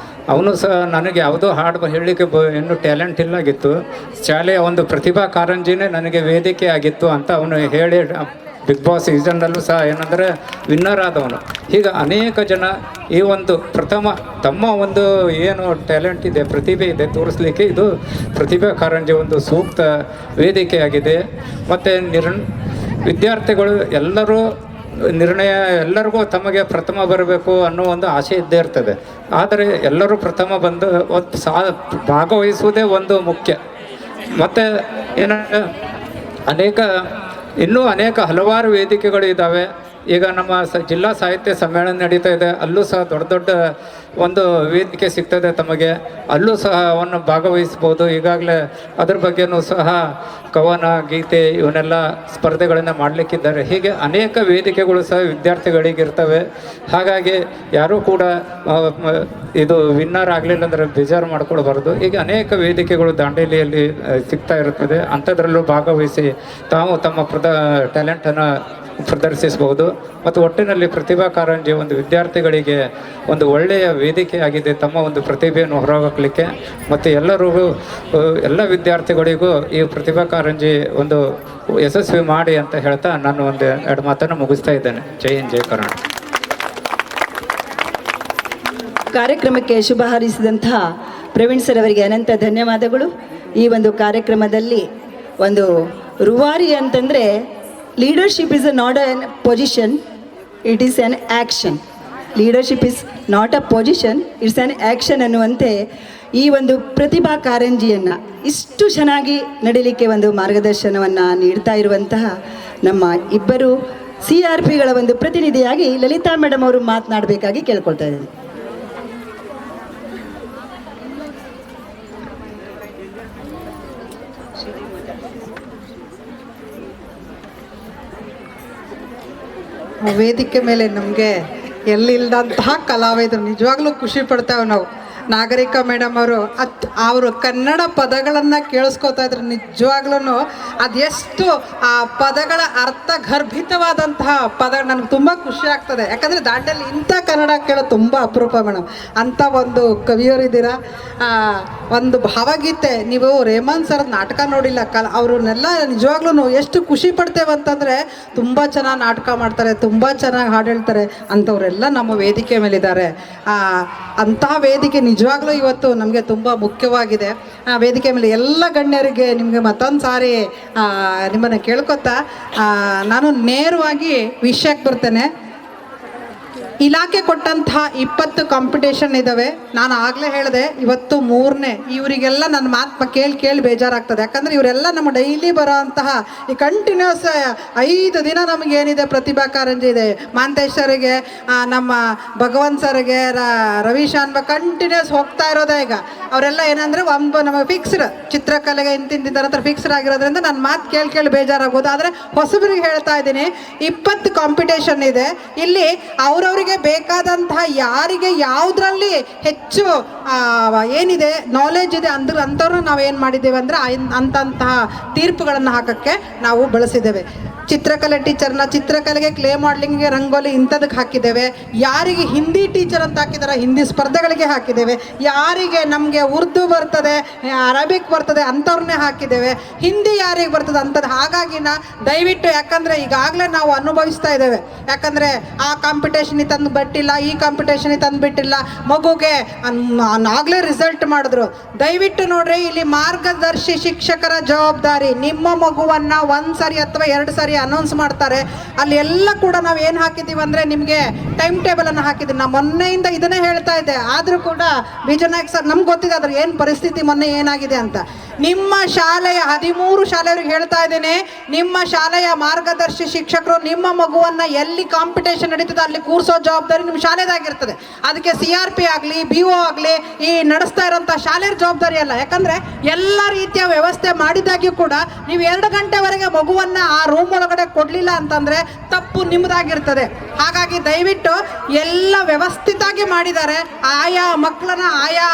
ಅವನು ಸಹ ನನಗೆ ಯಾವುದೋ ಹಾಡು ಹೇಳಲಿಕ್ಕೆ ಇನ್ನೂ ಟ್ಯಾಲೆಂಟ್ ಇಲ್ಲಾಗಿತ್ತು, ಶಾಲೆಯ ಒಂದು ಪ್ರತಿಭಾ ಕಾರಂಜಿನೇ ನನಗೆ ವೇದಿಕೆ ಆಗಿತ್ತು ಅಂತ ಅವನು ಹೇಳಿ ಬಿಗ್ ಬಾಸ್ ಸೀಸನ್ನಲ್ಲೂ ಸಹ ಏನಂದರೆ ವಿನ್ನರ್ ಆದವನು. ಹೀಗೆ ಅನೇಕ ಜನ ಈ ಒಂದು ಪ್ರಥಮ ತಮ್ಮ ಒಂದು ಏನು ಟ್ಯಾಲೆಂಟ್ ಇದೆ, ಪ್ರತಿಭೆ ಇದೆ ತೋರಿಸ್ಲಿಕ್ಕೆ ಇದು ಪ್ರತಿಭಾ ಕಾರಂಜಿ ಒಂದು ಸೂಕ್ತ ವೇದಿಕೆಯಾಗಿದೆ. ಮತ್ತು ವಿದ್ಯಾರ್ಥಿಗಳು ಎಲ್ಲರೂ ಎಲ್ಲರಿಗೂ ತಮಗೆ ಪ್ರಥಮ ಬರಬೇಕು ಅನ್ನೋ ಒಂದು ಆಸೆ ಇದ್ದೇ ಇರ್ತದೆ. ಆದರೆ ಎಲ್ಲರೂ ಪ್ರಥಮ ಬಂದು ಭಾಗವಹಿಸುವುದೇ ಒಂದು ಮುಖ್ಯ. ಮತ್ತು ಇನ್ನೂ ಅನೇಕ ಹಲವಾರು ವೇದಿಕೆಗಳು ಇದ್ದಾವೆ. ಈಗ ನಮ್ಮ ಜಿಲ್ಲಾ ಸಾಹಿತ್ಯ ಸಮ್ಮೇಳನ ನಡೀತಾ ಇದೆ, ಅಲ್ಲೂ ಸಹ ದೊಡ್ಡ ದೊಡ್ಡ ಒಂದು ವೇದಿಕೆ ಸಿಗ್ತದೆ ತಮಗೆ, ಅಲ್ಲೂ ಸಹ ಅವನ್ನು ಭಾಗವಹಿಸ್ಬೋದು. ಈಗಾಗಲೇ ಅದ್ರ ಬಗ್ಗೆನೂ ಸಹ ಕವನ, ಗೀತೆ ಇವನ್ನೆಲ್ಲ ಸ್ಪರ್ಧೆಗಳನ್ನು ಮಾಡಲಿಕ್ಕಿದ್ದಾರೆ. ಹೀಗೆ ಅನೇಕ ವೇದಿಕೆಗಳು ಸಹ ವಿದ್ಯಾರ್ಥಿಗಳಿಗಿರ್ತವೆ. ಹಾಗಾಗಿ ಯಾರೂ ಕೂಡ ಇದು ವಿನ್ನರ್ ಆಗಲಿಲ್ಲ ಅಂದರೆ ಬೇಜಾರು ಮಾಡ್ಕೊಳ್ಬಾರ್ದು. ಈಗ ಅನೇಕ ವೇದಿಕೆಗಳು ದಾಂಡೇಲಿಯಲ್ಲಿ ಸಿಗ್ತಾ ಇರುತ್ತದೆ. ಅಂಥದ್ರಲ್ಲೂ ಭಾಗವಹಿಸಿ ತಾವು ತಮ್ಮ ಟ್ಯಾಲೆಂಟನ್ನು ಪ್ರದರ್ಶಿಸಬಹುದು. ಮತ್ತು ಒಟ್ಟಿನಲ್ಲಿ ಪ್ರತಿಭಾ ಕಾರಂಜಿ ಒಂದು ವಿದ್ಯಾರ್ಥಿಗಳಿಗೆ ಒಂದು ಒಳ್ಳೆಯ ವೇದಿಕೆಯಾಗಿದೆ ತಮ್ಮ ಒಂದು ಪ್ರತಿಭೆಯನ್ನು ಹೊರಹಾಕಲಿಕ್ಕೆ. ಮತ್ತು ಎಲ್ಲ ವಿದ್ಯಾರ್ಥಿಗಳಿಗೂ ಈ ಪ್ರತಿಭಾ ಕಾರಂಜಿ ಒಂದು ಯಶಸ್ವಿ ಮಾಡಿ ಅಂತ ಹೇಳ್ತಾ ನಾನು ಎರಡು ಮಾತನ್ನು ಮುಗಿಸ್ತಾ ಇದ್ದೇನೆ. ಜೈ ಹಿಂದ್, ಜೈ ಕರ್ನಾಟಕ. ಕಾರ್ಯಕ್ರಮಕ್ಕೆ ಶುಭ ಹಾರೈಸಿದಂತಹ ಪ್ರವೀಣ್ ಸರ್ ಅವರಿಗೆ ಅನಂತ ಧನ್ಯವಾದಗಳು. ಈ ಒಂದು ಕಾರ್ಯಕ್ರಮದಲ್ಲಿ ಒಂದು ರೂವಾರಿ ಅಂತಂದರೆ leadership is not an position, it is an action. Leadership is not a position, it's an action ಅನ್ನುವಂತೆ ಈ ಒಂದು ಪ್ರತಿಭಾ ಕಾರಂಜಿಯನ್ನು ಇಷ್ಟು ಚೆನ್ನಾಗಿ ನಡೀಲಿಕ್ಕೆ ಒಂದು ಮಾರ್ಗದರ್ಶನವನ್ನು ನೀಡ್ತಾ ಇರುವಂತಹ ನಮ್ಮ ಇಬ್ಬರು CRPಗಳ ಒಂದು ಪ್ರತಿನಿಧಿಯಾಗಿ ಲಲಿತಾ ಮೇಡಮ್ ಅವರು ಮಾತನಾಡಬೇಕಾಗಿ ಕೇಳ್ಕೊಳ್ತಾ ಇದ್ದೀನಿ. ವೇದಿಕೆ ಮೇಲೆ ನಮಗೆ ಎಲ್ಲಿಲ್ಲದಂತಹ ಕಲಾವಿದರು ನಿಜವಾಗ್ಲೂ ಖುಷಿ ಪಡ್ತೇವೆ ನಾವು. ನಾಗರಿಕ ಮೇಡಮ್ ಅವರು ಕನ್ನಡ ಪದಗಳನ್ನು ಕೇಳಿಸ್ಕೊತಾ ಇದ್ರು. ನಿಜವಾಗ್ಲೂ ಅದೆಷ್ಟು ಆ ಪದಗಳ ಅರ್ಥ ಗರ್ಭಿತವಾದಂತಹ ಪದ ನನಗೆ ತುಂಬ ಖುಷಿ ಆಗ್ತದೆ. ಯಾಕಂದರೆ ದಾಂಡೇಲಿ ಇಂಥ ಕನ್ನಡ ಕೇಳೋದು ತುಂಬ ಅಪರೂಪ ಮೇಡಮ್. ಅಂಥ ಒಂದು ಕವಿಯವರಿದ್ದೀರಾ. ಒಂದು ಭಾವಗೀತೆ, ನೀವು ರೇಮನ್ ಸರ್ ನಾಟಕ ನೋಡಿಲ್ಲ, ಅವ್ರನ್ನೆಲ್ಲ ನಿಜವಾಗ್ಲೂ ಎಷ್ಟು ಖುಷಿ ಪಡ್ತೇವೆ ಅಂತಂದರೆ ತುಂಬ ಚೆನ್ನಾಗಿ ನಾಟಕ ಮಾಡ್ತಾರೆ, ತುಂಬ ಚೆನ್ನಾಗಿ ಹಾಡು ಹೇಳ್ತಾರೆ. ಅಂಥವರೆಲ್ಲ ನಮ್ಮ ವೇದಿಕೆ ಮೇಲಿದ್ದಾರೆ. ಅಂತಹ ವೇದಿಕೆ ನಿಜವಾಗ್ಲೂ ಇವತ್ತು ನಮಗೆ ತುಂಬ ಮುಖ್ಯವಾಗಿದೆ. ವೇದಿಕೆ ಮೇಲೆ ಎಲ್ಲ ಗಣ್ಯರಿಗೆ ನಿಮಗೆ ಮತ್ತೊಂದು ಸಾರಿ ನಿಮ್ಮನ್ನು ಕೇಳ್ಕೊತಾ ನಾನು ನೇರವಾಗಿ ವಿಷಯಕ್ಕೆ ಬರ್ತೇನೆ. ಇಲಾಖೆ ಕೊಟ್ಟಂತಹ 20 ಕಾಂಪಿಟೇಷನ್ ಇದ್ದಾವೆ. ನಾನು ಆಗಲೇ ಹೇಳಿದೆ, ಇವತ್ತು 3ನೇ. ಇವರಿಗೆಲ್ಲ ನನ್ನ ಮಾತು ಕೇಳಿ ಬೇಜಾರಾಗ್ತದೆ. ಯಾಕಂದರೆ ಇವರೆಲ್ಲ ನಮ್ಮ ಡೈಲಿ ಬರೋ ಅಂತಹ ಈ ಕಂಟಿನ್ಯೂಸ್ 5 ದಿನ ನಮಗೇನಿದೆ ಪ್ರತಿಭಾ ಕಾರಂಜಿ ಇದೆ. ಮಾಂತೇಶ್ವರಿಗೆ, ನಮ್ಮ ಭಗವಂತ ಸರ್ಗೆ, ರವಿಶಾನ್ ಕಂಟಿನ್ಯೂಸ್ ಹೋಗ್ತಾ ಇರೋದೇ. ಈಗ ಅವರೆಲ್ಲ ಏನಂದರೆ ನಮಗೆ ಫಿಕ್ಸ್ಡ್ ಚಿತ್ರಕಲೆಗೆ ಇಂತಿಂತ ಹತ್ರ ಫಿಕ್ಸ್ಡ್ ಆಗಿರೋದ್ರಿಂದ ನನ್ನ ಮಾತು ಕೇಳಿ ಬೇಜಾರಾಗ್ಬೋದು. ಆದರೆ ಹೊಸಬರಿಗೆ ಹೇಳ್ತಾ ಇದ್ದೀನಿ, 20 ಕಾಂಪಿಟೇಷನ್ ಇದೆ. ಇಲ್ಲಿ ಅವ್ರವ್ರಿಗೆ ಶಾಲೆಗೆ ಬೇಕಾದಂತಹ ಯಾರಿಗೆ ಯಾವುದರಲ್ಲಿ ಹೆಚ್ಚು ಏನಿದೆ ನಾಲೆಜ್ ಇದೆ ಅಂಥವ್ರನ್ನ ನಾವು ಏನು ಮಾಡಿದ್ದೇವೆ ಅಂದರೆ ಅಂತಹ ತೀರ್ಪುಗಳನ್ನು ಹಾಕೋಕ್ಕೆ ನಾವು ಬಳಸಿದ್ದೇವೆ. ಚಿತ್ರಕಲೆ ಟೀಚರ್ನ ಚಿತ್ರಕಲೆಗೆ, ಕ್ಲೇ ಮಾಡ್ಲಿಂಗ್ಗೆ, ರಂಗೋಲಿ ಇಂಥದಕ್ಕೆ ಹಾಕಿದ್ದೇವೆ. ಯಾರಿಗೆ ಹಿಂದಿ ಟೀಚರ್ ಅಂತ ಹಾಕಿದ್ದಾರೆ ಹಿಂದಿ ಸ್ಪರ್ಧೆಗಳಿಗೆ ಹಾಕಿದ್ದೇವೆ. ಯಾರಿಗೆ ನಮಗೆ ಉರ್ದು ಬರ್ತದೆ, ಅರಬಿಕ್ ಬರ್ತದೆ ಅಂಥವ್ರನ್ನೇ ಹಾಕಿದ್ದೇವೆ. ಹಿಂದಿ ಯಾರಿಗೆ ಬರ್ತದೆ ಅಂಥದ್ದು. ಹಾಗಾಗಿ ದಯವಿಟ್ಟು, ಯಾಕಂದರೆ ಈಗಾಗಲೇ ನಾವು ಅನುಭವಿಸ್ತಾ ಇದ್ದೇವೆ. ಯಾಕಂದರೆ ಆ ಕಾಂಪಿಟೇಷನಿಗೆ ತಂದು ಬಿಟ್ಟಿಲ್ಲ, ಈ ಕಾಂಪಿಟೇಷನಿಗೆ ತಂದು ಬಿಟ್ಟಿಲ್ಲ, ಮಗುಗೆ ಆಗಲೇ ರಿಸಲ್ಟ್ ಮಾಡಿದ್ರು. ದಯವಿಟ್ಟು ನೋಡ್ರಿ, ಇಲ್ಲಿ ಮಾರ್ಗದರ್ಶಿ ಶಿಕ್ಷಕರ ಜವಾಬ್ದಾರಿ. ನಿಮ್ಮ ಮಗುವನ್ನು 1 ಸರಿ ಅಥವಾ 2 ಸರಿ ಅನೌನ್ಸ್ ಮಾಡ್ತಾರೆ. ಅಲ್ಲಿ ಎಲ್ಲ ಕೂಡ ನಾವು ಏನು ಹಾಕಿದ್ದೀವಿ ಅಂದರೆ ನಿಮಗೆ ಟೈಮ್ ಟೇಬಲನ್ನು ಹಾಕಿದ್ದೀವಿ. ನಾವು ಮೊನ್ನೆಯಿಂದ ಇದನ್ನೇ ಹೇಳ್ತಾ ಇದ್ದೆ, ಆದರೂ ಕೂಡ ಬಿಜನಾಯಕ್ ಸರ್ ನಮ್ಗೆ ಗೊತ್ತಿದೆ ಅದ್ರ ಏನು ಪರಿಸ್ಥಿತಿ ಮೊನ್ನೆ ಏನಾಗಿದೆ ಅಂತ. ನಿಮ್ಮ ಶಾಲೆಯ 13 ಶಾಲೆಯವರಿಗೆ ಹೇಳ್ತಾ ಇದ್ದೇನೆ, ನಿಮ್ಮ ಶಾಲೆಯ ಮಾರ್ಗದರ್ಶಿ ಶಿಕ್ಷಕರು ನಿಮ್ಮ ಮಗುವನ್ನು ಎಲ್ಲಿ ಕಾಂಪಿಟೇಷನ್ ನಡೀತದೆ ಅಲ್ಲಿ ಕೂರಿಸೋ ಜವಾಬ್ದಾರಿ ನಿಮ್ಮ ಶಾಲೆದಾಗಿರ್ತದೆ. ಅದಕ್ಕೆ CRP ಆಗಲಿ, BO ಆಗಲಿ, ಈ ನಡೆಸ್ತಾ ಇರೋಂಥ ಶಾಲೆಯ ಜವಾಬ್ದಾರಿ ಅಲ್ಲ. ಯಾಕಂದರೆ ಎಲ್ಲ ರೀತಿಯ ವ್ಯವಸ್ಥೆ ಮಾಡಿದಾಗ್ಯೂ ಕೂಡ ನೀವು 2 ಗಂಟೆವರೆಗೆ ಮಗುವನ್ನು ಆ ರೂಮ್ ಒಳಗಡೆ ಕೊಡಲಿಲ್ಲ ಅಂತಂದರೆ ತಪ್ಪು ನಿಮ್ಮದಾಗಿರ್ತದೆ. ಹಾಗಾಗಿ ದಯವಿಟ್ಟು ಎಲ್ಲ ವ್ಯವಸ್ಥಿತವಾಗಿ ಮಾಡಿದ್ದಾರೆ. ಆಯಾ ಮಕ್ಕಳನ್ನ ಆಯಾ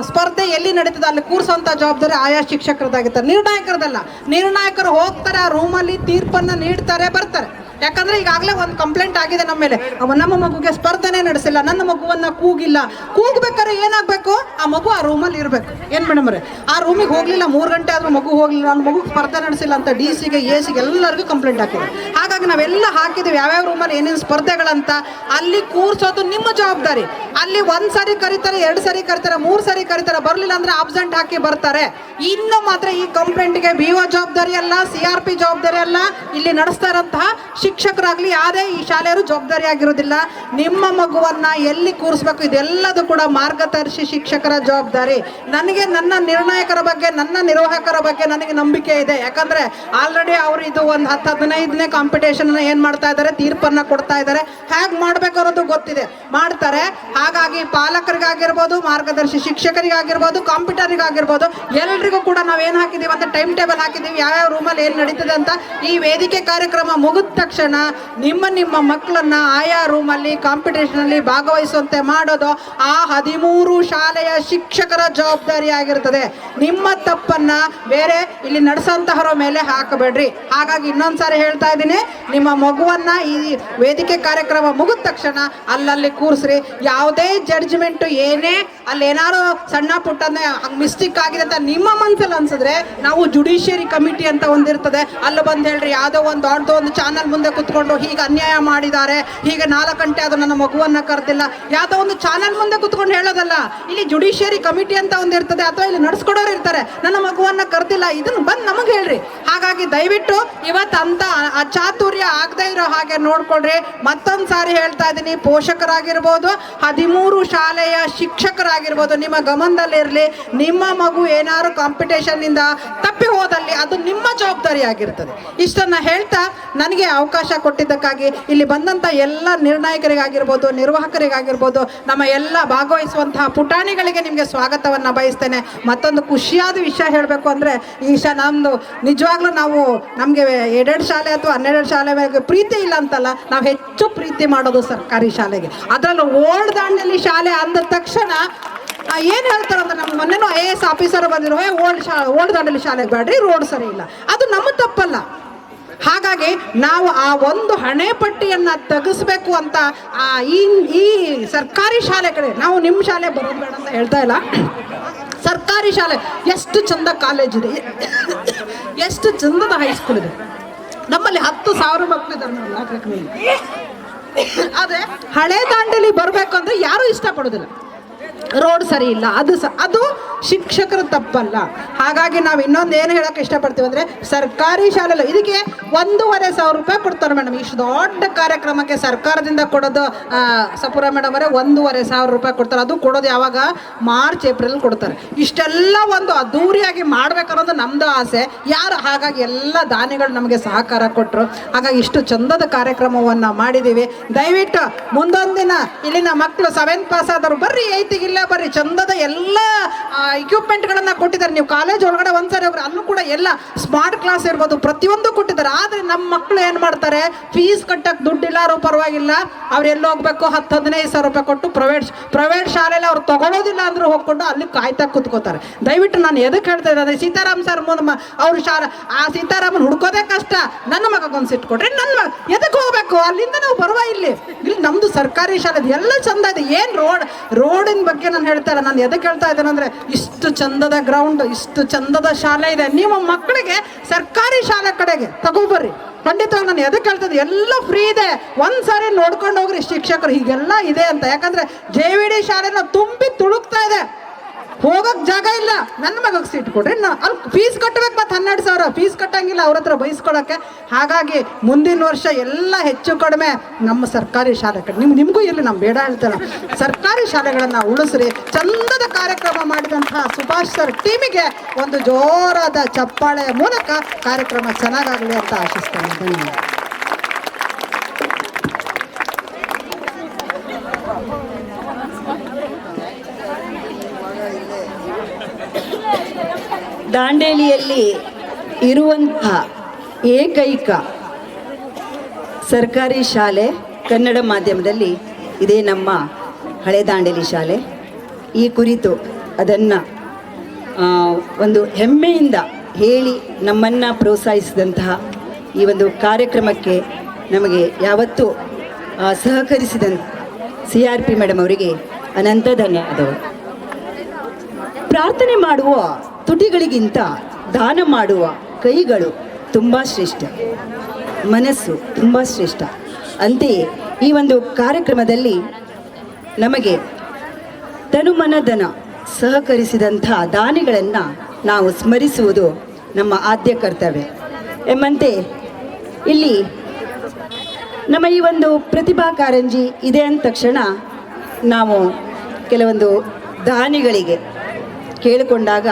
ಸ್ಪರ್ಧೆ ಎಲ್ಲಿ ನಡೀತದೆ ಅಲ್ಲಿ ಕೂರಿಸೋಂಥ ಜವಾಬ್ದಾರಿ ಆಯಾ ಶಿಕ್ಷಕರದಾಗಿರ್ತಾರೆ, ನಿರ್ಣಾಯಕರದಲ್ಲ. ನಿರ್ಣಾಯಕರು ಹೋಗ್ತಾರೆ, ಆ ರೂಮಲ್ಲಿ ತೀರ್ಪನ್ನು ನೀಡ್ತಾರೆ, ಬರ್ತಾರೆ. ಯಾಕಂದರೆ ಈಗಾಗಲೇ ಒಂದು ಕಂಪ್ಲೇಂಟ್ ಆಗಿದೆ ನಮ್ಮ ಮೇಲೆ, ನಮ್ಮ ಮಗುಗೆ ಸ್ಪರ್ಧೆನೇ ನಡೆಸಿಲ್ಲ, ನನ್ನ ಮಗುವನ್ನು ಕೂಗಿಲ್ಲ. ಕೂಗ್ಬೇಕಾದ್ರೆ ಏನಾಗಬೇಕು, ಆ ಮಗು ಆ ರೂಮಲ್ಲಿ ಇರಬೇಕು. ಏನು ಮೇಡಮ್ ಅವರೇ, ಆ ರೂಮಿಗೆ ಹೋಗಲಿಲ್ಲ, 3 ಗಂಟೆ ಆದರೂ ಮಗು ಹೋಗಲಿಲ್ಲ, ನನ್ನ ಮಗು ಸ್ಪರ್ಧೆ ನಡೆಸಿಲ್ಲ ಅಂತ DC ಗೆ AC ಗೆ ಎಲ್ಲರಿಗೂ ಕಂಪ್ಲೇಂಟ್ ಹಾಕಿದೆ. ಹಾಗಾಗಿ ನಾವೆಲ್ಲ ಹಾಕಿದ್ದೀವಿ ಯಾವ್ಯಾವ ರೂಮಲ್ಲಿ ಏನೇನು ಸ್ಪರ್ಧೆಗಳಂತ. ಅಲ್ಲಿ ಕೂರಿಸೋದು ನಿಮ್ಮ ಜವಾಬ್ದಾರಿ. ಅಲ್ಲಿ 1 ಸರಿ ಕರೀತಾರೆ, 2 ಸರಿ ಕರೀತಾರೆ, 3 ಸರಿ ಕರೀತಾರೆ, ಬರಲಿಲ್ಲ ಅಂದರೆ ಆಬ್ಸೆಂಟ್ ಹಾಕಿ ಬರ್ತಾರೆ. ಇನ್ನು ಮಾತ್ರ ಈ ಕಂಪ್ಲೇಂಟ್ಗೆ BO ಜವಾಬ್ದಾರಿ ಅಲ್ಲ, CRP ಜವಾಬ್ದಾರಿ ಅಲ್ಲ, ಇಲ್ಲಿ ನಡೆಸ್ತಾ ಇರೋಂತಹ ಶಿಕ್ಷಕರಾಗಲಿ ಯಾವುದೇ ಈ ಶಾಲೆಯವರು ಜವಾಬ್ದಾರಿ ಆಗಿರೋದಿಲ್ಲ. ನಿಮ್ಮ ಮಗುವನ್ನು ಎಲ್ಲಿ ಕೂರಿಸ್ಬೇಕು ಇದೆಲ್ಲದೂ ಕೂಡ ಮಾರ್ಗದರ್ಶಿ ಶಿಕ್ಷಕರ ಜವಾಬ್ದಾರಿ. ನನಗೆ ನನ್ನ ನಿರ್ಣಾಯಕರ ಬಗ್ಗೆ, ನನ್ನ ನಿರ್ವಾಹಕರ ಬಗ್ಗೆ ನನಗೆ ನಂಬಿಕೆ ಇದೆ. ಯಾಕಂದರೆ ಆಲ್ರೆಡಿ ಅವರು ಇದು ಒಂದು 10-15ನೇ ಕಾಂಪಿಟೇಷನ್ ಏನು ಮಾಡ್ತಾ ಇದ್ದಾರೆ, ತೀರ್ಪನ್ನು ಕೊಡ್ತಾ ಇದ್ದಾರೆ. ಹೇಗೆ ಮಾಡಬೇಕು ಅನ್ನೋದು ಗೊತ್ತಿದೆ, ಮಾಡ್ತಾರೆ. ಹಾಗಾಗಿ ಪಾಲಕರಿಗಾಗಿರ್ಬೋದು, ಮಾರ್ಗದರ್ಶಿ ಶಿಕ್ಷಕರಿಗಾಗಿರ್ಬೋದು, ಕಾಂಪಿಟರಿಗಾಗಿರ್ಬೋದು, ಎಲ್ರಿಗೂ ಕೂಡ ನಾವೇನು ಹಾಕಿದ್ದೀವಿ ಅಂತ ಟೈಮ್ ಟೇಬಲ್ ಹಾಕಿದ್ದೀವಿ, ಯಾವ್ಯಾವ ರೂಮಲ್ಲಿ ಏನು ನಡೀತದೆ ಅಂತ. ಈ ವೇದಿಕೆ ಕಾರ್ಯಕ್ರಮ ಮುಗಿದ ತಕ್ಷಣ ನಿಮ್ಮ ಮಕ್ಕಳನ್ನ ಆಯಾ ರೂಮಲ್ಲಿ ಕಾಂಪಿಟೇಷನಲ್ಲಿ ಭಾಗವಹಿಸುವಂತೆ ಮಾಡೋದು ಆ 13 ಶಾಲೆಯ ಶಿಕ್ಷಕರ ಜವಾಬ್ದಾರಿ ಆಗಿರ್ತದೆ. ನಿಮ್ಮ ತಪ್ಪನ್ನ ಬೇರೆ ಇಲ್ಲಿ ನಡೆಸೋಂತಹರ ಮೇಲೆ ಹಾಕಬೇಡ್ರಿ. ಹಾಗಾಗಿ ಇನ್ನೊಂದ್ಸಾರಿ ಹೇಳ್ತಾ ಇದ್ದೀನಿ, ನಿಮ್ಮ ಮಗುವನ್ನ ಈ ವೇದಿಕೆ ಕಾರ್ಯಕ್ರಮ ಮುಗಿದ ತಕ್ಷಣ ಅಲ್ಲಲ್ಲಿ ಕೂರಿಸ್ರಿ. ಯಾವುದೇ ಜಡ್ಜ್ಮೆಂಟು ಏನೇ ಅಲ್ಲಿ ಏನಾರು ಸಣ್ಣ ಪುಟ್ಟ ಮಿಸ್ಟೇಕ್ ಆಗಿದೆ ಅಂತ ನಿಮ್ಮ ಮನಸ್ಸಲ್ಲಿ ಅನ್ಸಿದ್ರೆ ನಾವು ಜುಡಿಷಿಯರಿ ಕಮಿಟಿ ಅಂತ ಒಂದಿರ್ತದೆ, ಅಲ್ಲಿ ಬಂದು ಹೇಳ್ರಿ. ಯಾವುದೋ ಒಂದು ದೊಡ್ಡದು ಒಂದು ಚಾನಲ್ ಮುಂದೆ ಕುತ್ಕೊಂಡು ಹೀಗೆ ಅನ್ಯಾಯ ಮಾಡಿದ್ದಾರೆ, ಹೀಗೆ 4 ಗಂಟೆ ಅದು ನನ್ನ ಮಗುವನ್ನು ಕರೆದಿಲ್ಲ, ಯಾವುದೋ ಒಂದು ಚಾನಲ್ ಮುಂದೆ ಕುತ್ಕೊಂಡು ಹೇಳೋದಲ್ಲ. ಇಲ್ಲಿ ಜುಡಿಷಿಯರಿ ಕಮಿಟಿ ಅಂತ ಒಂದಿರ್ತದೆ, ಅಥವಾ ಇಲ್ಲಿ ನಡೆಸ್ಕೊಡೋರು ಇರ್ತಾರೆ, ನನ್ನ ಮಗುವನ್ನು ಕರೆದಿಲ್ಲ, ಇದನ್ನು ಬಂದು ನಮಗೆ ಹೇಳ್ರಿ. ಹಾಗಾಗಿ ದಯವಿಟ್ಟು ಇವತ್ತು ಅಂತ ಅಚಾತುರ್ಯ ಆಗದೆ ಇರೋ ಹಾಗೆ ನೋಡ್ಕೊಳ್ರಿ. ಮತ್ತೊಂದು ಸಾರಿ ಹೇಳ್ತಾ ಇದ್ದೀನಿ, ಪೋಷಕರಾಗಿರ್ಬೋದು, 13 ಶಾಲೆಯ ಶಿಕ್ಷಕರಾಗಿರ್ಬೋದು, ನಿಮ್ಮ ಗಮನದಲ್ಲಿರಲಿ. ನಿಮ್ಮ ಮಗು ಏನಾದ್ರು ಕಾಂಪಿಟೇಷನ್ನಿಂದ ತಪ್ಪಿ ಹೋದಲ್ಲಿ ಅದು ನಿಮ್ಮ ಜವಾಬ್ದಾರಿ ಆಗಿರ್ತದೆ. ಇಷ್ಟನ್ನು ಹೇಳ್ತಾ ನನಗೆ ಅವಕಾಶ ಕೊಟ್ಟಿದ್ದಕ್ಕಾಗಿ ಇಲ್ಲಿ ಬಂದಂಥ ಎಲ್ಲ ನಿರ್ಣಾಯಕರಿಗಾಗಿರ್ಬೋದು, ನಿರ್ವಾಹಕರಿಗಾಗಿರ್ಬೋದು, ನಮ್ಮ ಎಲ್ಲ ಭಾಗವಹಿಸುವಂತಹ ಪುಟಾಣಿಗಳಿಗೆ ನಿಮಗೆ ಸ್ವಾಗತವನ್ನು ಬಯಸ್ತೇನೆ. ಮತ್ತೊಂದು ಖುಷಿಯಾದ ವಿಷಯ ಹೇಳಬೇಕು ಅಂದರೆ, ಈ ನಮ್ಮದು ನಿಜವಾಗ್ಲೂ ನಾವು ನಮಗೆ 2 ಶಾಲೆ ಅಥವಾ 12 ಶಾಲೆ ಮೇಲೆ ಪ್ರೀತಿ ಇಲ್ಲ ಅಂತಲ್ಲ, ನಾವು ಹೆಚ್ಚು ಪ್ರೀತಿ ಮಾಡೋದು ಸರ್ಕಾರಿ ಶಾಲೆಗೆ. ಅದರಲ್ಲೂ ಓಲ್ಡ್ ದಾಂಡೇಲಿ ಶಾಲೆ ಅಂದ ತಕ್ಷಣ ಏನು ಹೇಳ್ತಾರೆ ಅಂದ್ರೆ, ನಮ್ಮ ಮೊನ್ನೆನೂ IAS ಆಫೀಸರ್ ಬಂದಿರೋ, ಓಲ್ಡ್ ದಾಂಡೇಲಿ ಶಾಲೆಗೆ ಬೇಡ್ರಿ, ರೋಡ್ ಸರಿ ಇಲ್ಲ. ಅದು ನಮ್ಮ ತಪ್ಪಲ್ಲ. ಹಾಗಾಗಿ ನಾವು ಆ ಒಂದು ಹಣೆಪಟ್ಟಿಯನ್ನು ತೆಗೆಸ್ಬೇಕು ಅಂತ ಈ ಸರ್ಕಾರಿ ಶಾಲೆ ಕಡೆ ನಾವು ನಿಮ್ಮ ಶಾಲೆ ಬರೋದು ಬೇಡ ಅಂತ ಹೇಳ್ತಾ ಇಲ್ಲ. ಸರ್ಕಾರಿ ಶಾಲೆ ಎಷ್ಟು ಚಂದ ಕಾಲೇಜ್ ಇದೆ, ಎಷ್ಟು ಚಂದದ ಹೈಸ್ಕೂಲ್ ಇದೆ. ನಮ್ಮಲ್ಲಿ 10,000 ಮಕ್ಕಳಿದ್ದಾರೆ. ಆದರೆ ಹಳೆ ದಾಂಡೇಲಿ ಬರಬೇಕು ಅಂದರೆ ಯಾರೂ ಇಷ್ಟಪಡೋದಿಲ್ಲ, ರೋಡ್ ಸರಿ ಇಲ್ಲ. ಅದು ಶಿಕ್ಷಕರ ತಪ್ಪಲ್ಲ. ಹಾಗಾಗಿ ನಾವು ಇನ್ನೊಂದು ಏನು ಹೇಳೋಕ್ಕೆ ಇಷ್ಟಪಡ್ತೀವಿ ಅಂದರೆ, ಸರ್ಕಾರಿ ಶಾಲೆಲ್ಲ ಇದಕ್ಕೆ 1,500 ರೂಪಾಯಿ ಕೊಡ್ತಾರೆ ಮೇಡಮ್. ಇಷ್ಟು ದೊಡ್ಡ ಕಾರ್ಯಕ್ರಮಕ್ಕೆ ಸರ್ಕಾರದಿಂದ ಕೊಡೋದು ಸಪೂರ ಮೇಡಮ್ ಅವರೇ 1,500 ರೂಪಾಯಿ ಕೊಡ್ತಾರೆ. ಅದು ಕೊಡೋದು ಯಾವಾಗ, ಮಾರ್ಚ್ ಏಪ್ರಿಲ್ ಕೊಡ್ತಾರೆ. ಇಷ್ಟೆಲ್ಲ ಒಂದು ಅದ್ದೂರಿಯಾಗಿ ಮಾಡ್ಬೇಕನ್ನೋದು ನಮ್ಮದು ಆಸೆ. ಹಾಗಾಗಿ ಎಲ್ಲ ದಾನಿಗಳು ನಮಗೆ ಸಹಕಾರ ಕೊಟ್ಟರು. ಹಾಗಾಗಿ ಇಷ್ಟು ಚಂದದ ಕಾರ್ಯಕ್ರಮವನ್ನು ಮಾಡಿದ್ದೀವಿ. ದಯವಿಟ್ಟು ಮುಂದೊಂದು ದಿನ ಇಲ್ಲಿನ ಮಕ್ಕಳು 7th ಪಾಸ್ ಆದವರು ಬರ್ರಿ, 8th ಇಲ್ಲೇ ಬರ್ರಿ, ಚಂದದ ಎಲ್ಲ ಇಕ್ವಿಪ್ಮೆಂಟ್ಗಳನ್ನು ಕೊಟ್ಟಿದ್ದಾರೆ. ನೀವು ಕಾಲೇಜ್ ಒಳಗಡೆ ಒಂದ್ಸರಿ ಹೋಗ್ರಿ, ಅಲ್ಲೂ ಕೂಡ ಎಲ್ಲ ಸ್ಮಾರ್ಟ್ ಕ್ಲಾಸ್ ಇರ್ಬೋದು, ಪ್ರತಿಯೊಂದು ಕೊಟ್ಟಿದ್ದಾರೆ. ಆದರೆ ನಮ್ಮ ಮಕ್ಕಳು ಏನು ಮಾಡ್ತಾರೆ, ಫೀಸ್ ಕಟ್ಟಕ್ಕೆ ದುಡ್ಡಿಲ್ಲಾರು ಪರವಾಗಿಲ್ಲ, ಅವ್ರು ಎಲ್ಲಿ ಹೋಗ್ಬೇಕು 10-15 ಸಾವಿರ ರೂಪಾಯಿ ಕೊಟ್ಟು ಪ್ರೈವೇಟ್ ಶಾಲೆಯಲ್ಲಿ ಅವ್ರು ತಗೊಳ್ಳೋದಿಲ್ಲ ಅಂದ್ರೂ ಹೋಗ್ಕೊಂಡು ಅಲ್ಲಿ ಕಾಯ್ತಾ ಕೂತ್ಕೋತಾರೆ. ದಯವಿಟ್ಟು ನಾನು ಎದಕ್ಕೆ ಹೇಳ್ತಾ ಇದ್ದಾರೆ, ಸೀತಾರಾಮ್ ಸರ್ ಅವ್ರ ಆ ಸೀತಾರಾಮನ್ ಹುಡ್ಕೋದೇ ಕಷ್ಟ, ನನ್ನ ಮಗಗೊಂದು ಸಿಟ್ಟು ಕೊಡ್ರಿ, ನನ್ನ ಮಗ ಎದಕ್ಕೆ ಹೋಗ್ಬೇಕು, ಅಲ್ಲಿಂದ ನಾವು ಬರುವ ಇಲ್ಲಿ ನಮ್ದು ಸರ್ಕಾರಿ ಶಾಲೆ ಎಲ್ಲ ಚಂದ ಇದೆ. ಏನು ರೋಡಿನ ಬಗ್ಗೆ ನಾನು ಹೇಳ್ತಾ ಇಲ್ಲ, ನಾನು ಎದಕ್ಕೆ ಹೇಳ್ತಾ ಇದ್ದೇನೆ ಅಂದರೆ, ಇಷ್ಟು ಚಂದದ ಗ್ರೌಂಡ್, ಇಷ್ಟು ಚಂದದ ಶಾಲೆ ಇದೆ. ನಿಮ್ಮ ಮಕ್ಕಳಿಗೆ ಸರ್ಕಾರಿ ಶಾಲೆ ಕಡೆಗೆ ತಗೋಬರ್ರಿ. ಖಂಡಿತವಾಗಿ ನಾನು ಎದಕ್ಕೆ ಹೇಳ್ತದೆ, ಎಲ್ಲ ಫ್ರೀ ಇದೆ, ಒಂದ್ಸಾರಿ ನೋಡ್ಕೊಂಡು ಹೋಗ್ರಿ ಶಿಕ್ಷಕರು ಹೀಗೆಲ್ಲ ಇದೆ ಅಂತ. ಯಾಕಂದ್ರೆ JVD ಶಾಲೆನ ತುಂಬಿ ತುಳುಕ್ತಾ ಇದೆ, ಹೋಗಕ್ ಜಾಗ ಇಲ್ಲ. ನನ್ನ ಮಗಕ್ಕೆ ಸೀಟ್ ಕೊಡ್ರಿ, ಅಲ್ಲಿ ಫೀಸ್ ಕಟ್ಟಬೇಕು, ಮತ್ತೆ 12 ಸಾವಿರ ಫೀಸ್ ಕಟ್ಟಂಗಿಲ್ಲ ಅವ್ರ ಹತ್ರ ಬಯಸ್ಕೊಳಕ್ಕೆ. ಹಾಗಾಗಿ ಮುಂದಿನ ವರ್ಷ ಎಲ್ಲ ಹೆಚ್ಚು ಕಡಿಮೆ ನಮ್ಮ ಸರ್ಕಾರಿ ಶಾಲೆ ಕಡೆ ನಿಮಗೂ ಇರಲಿ, ನಾವು ಬೇಡ ಹೇಳ್ತೇನೆ, ಸರ್ಕಾರಿ ಶಾಲೆಗಳನ್ನು ಉಳಿಸ್ರಿ. ಚಂದದ ಕಾರ್ಯಕ್ರಮ ಮಾಡಿದಂತಹ ಸುಭಾಷ್ ಸರ್ ಟೀಮಿಗೆ ಒಂದು ಜೋರಾದ ಚಪ್ಪಾಳೆಯ ಮೂಲಕ ಕಾರ್ಯಕ್ರಮ ಚೆನ್ನಾಗಾಗಲಿ ಅಂತ ಆಶಿಸ್ತೇನೆ. ಧನ್ಯವಾದ. ದಾಂಡೇಲಿಯಲ್ಲಿ ಇರುವಂತಹ ಏಕೈಕ ಸರ್ಕಾರಿ ಶಾಲೆ ಕನ್ನಡ ಮಾಧ್ಯಮದಲ್ಲಿ ಇದೇ ನಮ್ಮ ಹಳೆ ದಾಂಡೇಲಿ ಶಾಲೆ. ಈ ಕುರಿತು ಅದನ್ನು ಒಂದು ಹೆಮ್ಮೆಯಿಂದ ಹೇಳಿ ನಮ್ಮನ್ನು ಪ್ರೋತ್ಸಾಹಿಸಿದಂತಹ ಈ ಒಂದು ಕಾರ್ಯಕ್ರಮಕ್ಕೆ ನಮಗೆ ಯಾವತ್ತೂ ಸಹಕರಿಸಿದಂಥ CRP ಮೇಡಮ್ ಅವರಿಗೆ ಅನಂತ ಧನ್ಯವಾದಗಳು. ಪ್ರಾರ್ಥನೆ ಮಾಡುವ ತುಟಿಗಳಿಗಿಂತ ದಾನ ಮಾಡುವ ಕೈಗಳು ತುಂಬ ಶ್ರೇಷ್ಠ, ಮನಸ್ಸು ತುಂಬ ಶ್ರೇಷ್ಠ. ಅಂತೆಯೇ ಈ ಒಂದು ಕಾರ್ಯಕ್ರಮದಲ್ಲಿ ನಮಗೆ ತನುಮನಧನ ಸಹಕರಿಸಿದಂಥ ದಾನಿಗಳನ್ನು ನಾವು ಸ್ಮರಿಸುವುದು ನಮ್ಮ ಆದ್ಯ ಕರ್ತವ್ಯ ಎಂಬಂತೆ ಇಲ್ಲಿ ನಮ್ಮ ಈ ಒಂದು ಪ್ರತಿಭಾ ಕಾರಂಜಿ ಇದೆ ಅಂದ ತಕ್ಷಣ ನಾವು ಕೆಲವೊಂದು ದಾನಿಗಳಿಗೆ ಕೇಳಿಕೊಂಡಾಗ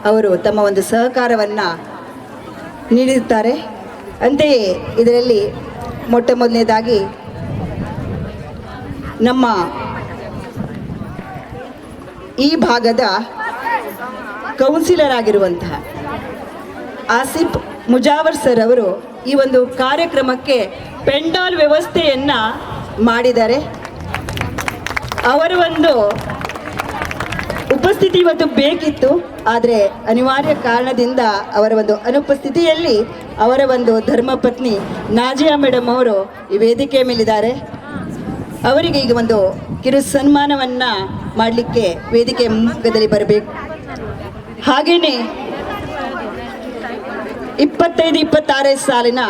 ಅವರು ತಮ್ಮ ಒಂದು ಸಹಕಾರವನ್ನು ನೀಡಿರುತ್ತಾರೆ. ಅಂತೆಯೇ ಇದರಲ್ಲಿ ಮೊಟ್ಟ ಮೊದಲನೇದಾಗಿ ನಮ್ಮ ಈ ಭಾಗದ ಕೌನ್ಸಿಲರ್ ಆಗಿರುವಂತಹ ಆಸಿಫ್ ಮುಜಾವರ್ ಸರ್ ಅವರು ಈ ಒಂದು ಕಾರ್ಯಕ್ರಮಕ್ಕೆ ಪೆಂಡಾಲ್ ವ್ಯವಸ್ಥೆಯನ್ನು ಮಾಡಿದ್ದಾರೆ. ಅವರ ಒಂದು ಉಪಸ್ಥಿತಿ ಇವತ್ತು ಬೇಕಿತ್ತು, ಆದರೆ ಅನಿವಾರ್ಯ ಕಾರಣದಿಂದ ಅವರ ಒಂದು ಅನುಪಸ್ಥಿತಿಯಲ್ಲಿ ಅವರ ಒಂದು ಧರ್ಮಪತ್ನಿ ನಾಜಿಯಾ ಮೇಡಮ್ ಅವರು ಈ ವೇದಿಕೆ ಮೇಲಿದ್ದಾರೆ. ಅವರಿಗೆ ಈಗ ಒಂದು ಕಿರು ಸನ್ಮಾನವನ್ನು ಮಾಡಲಿಕ್ಕೆ ವೇದಿಕೆ ಮುಂಭಾಗದಲ್ಲಿ ಬರಬೇಕು. ಹಾಗೆಯೇ 25-26 ಸಾಲಿನ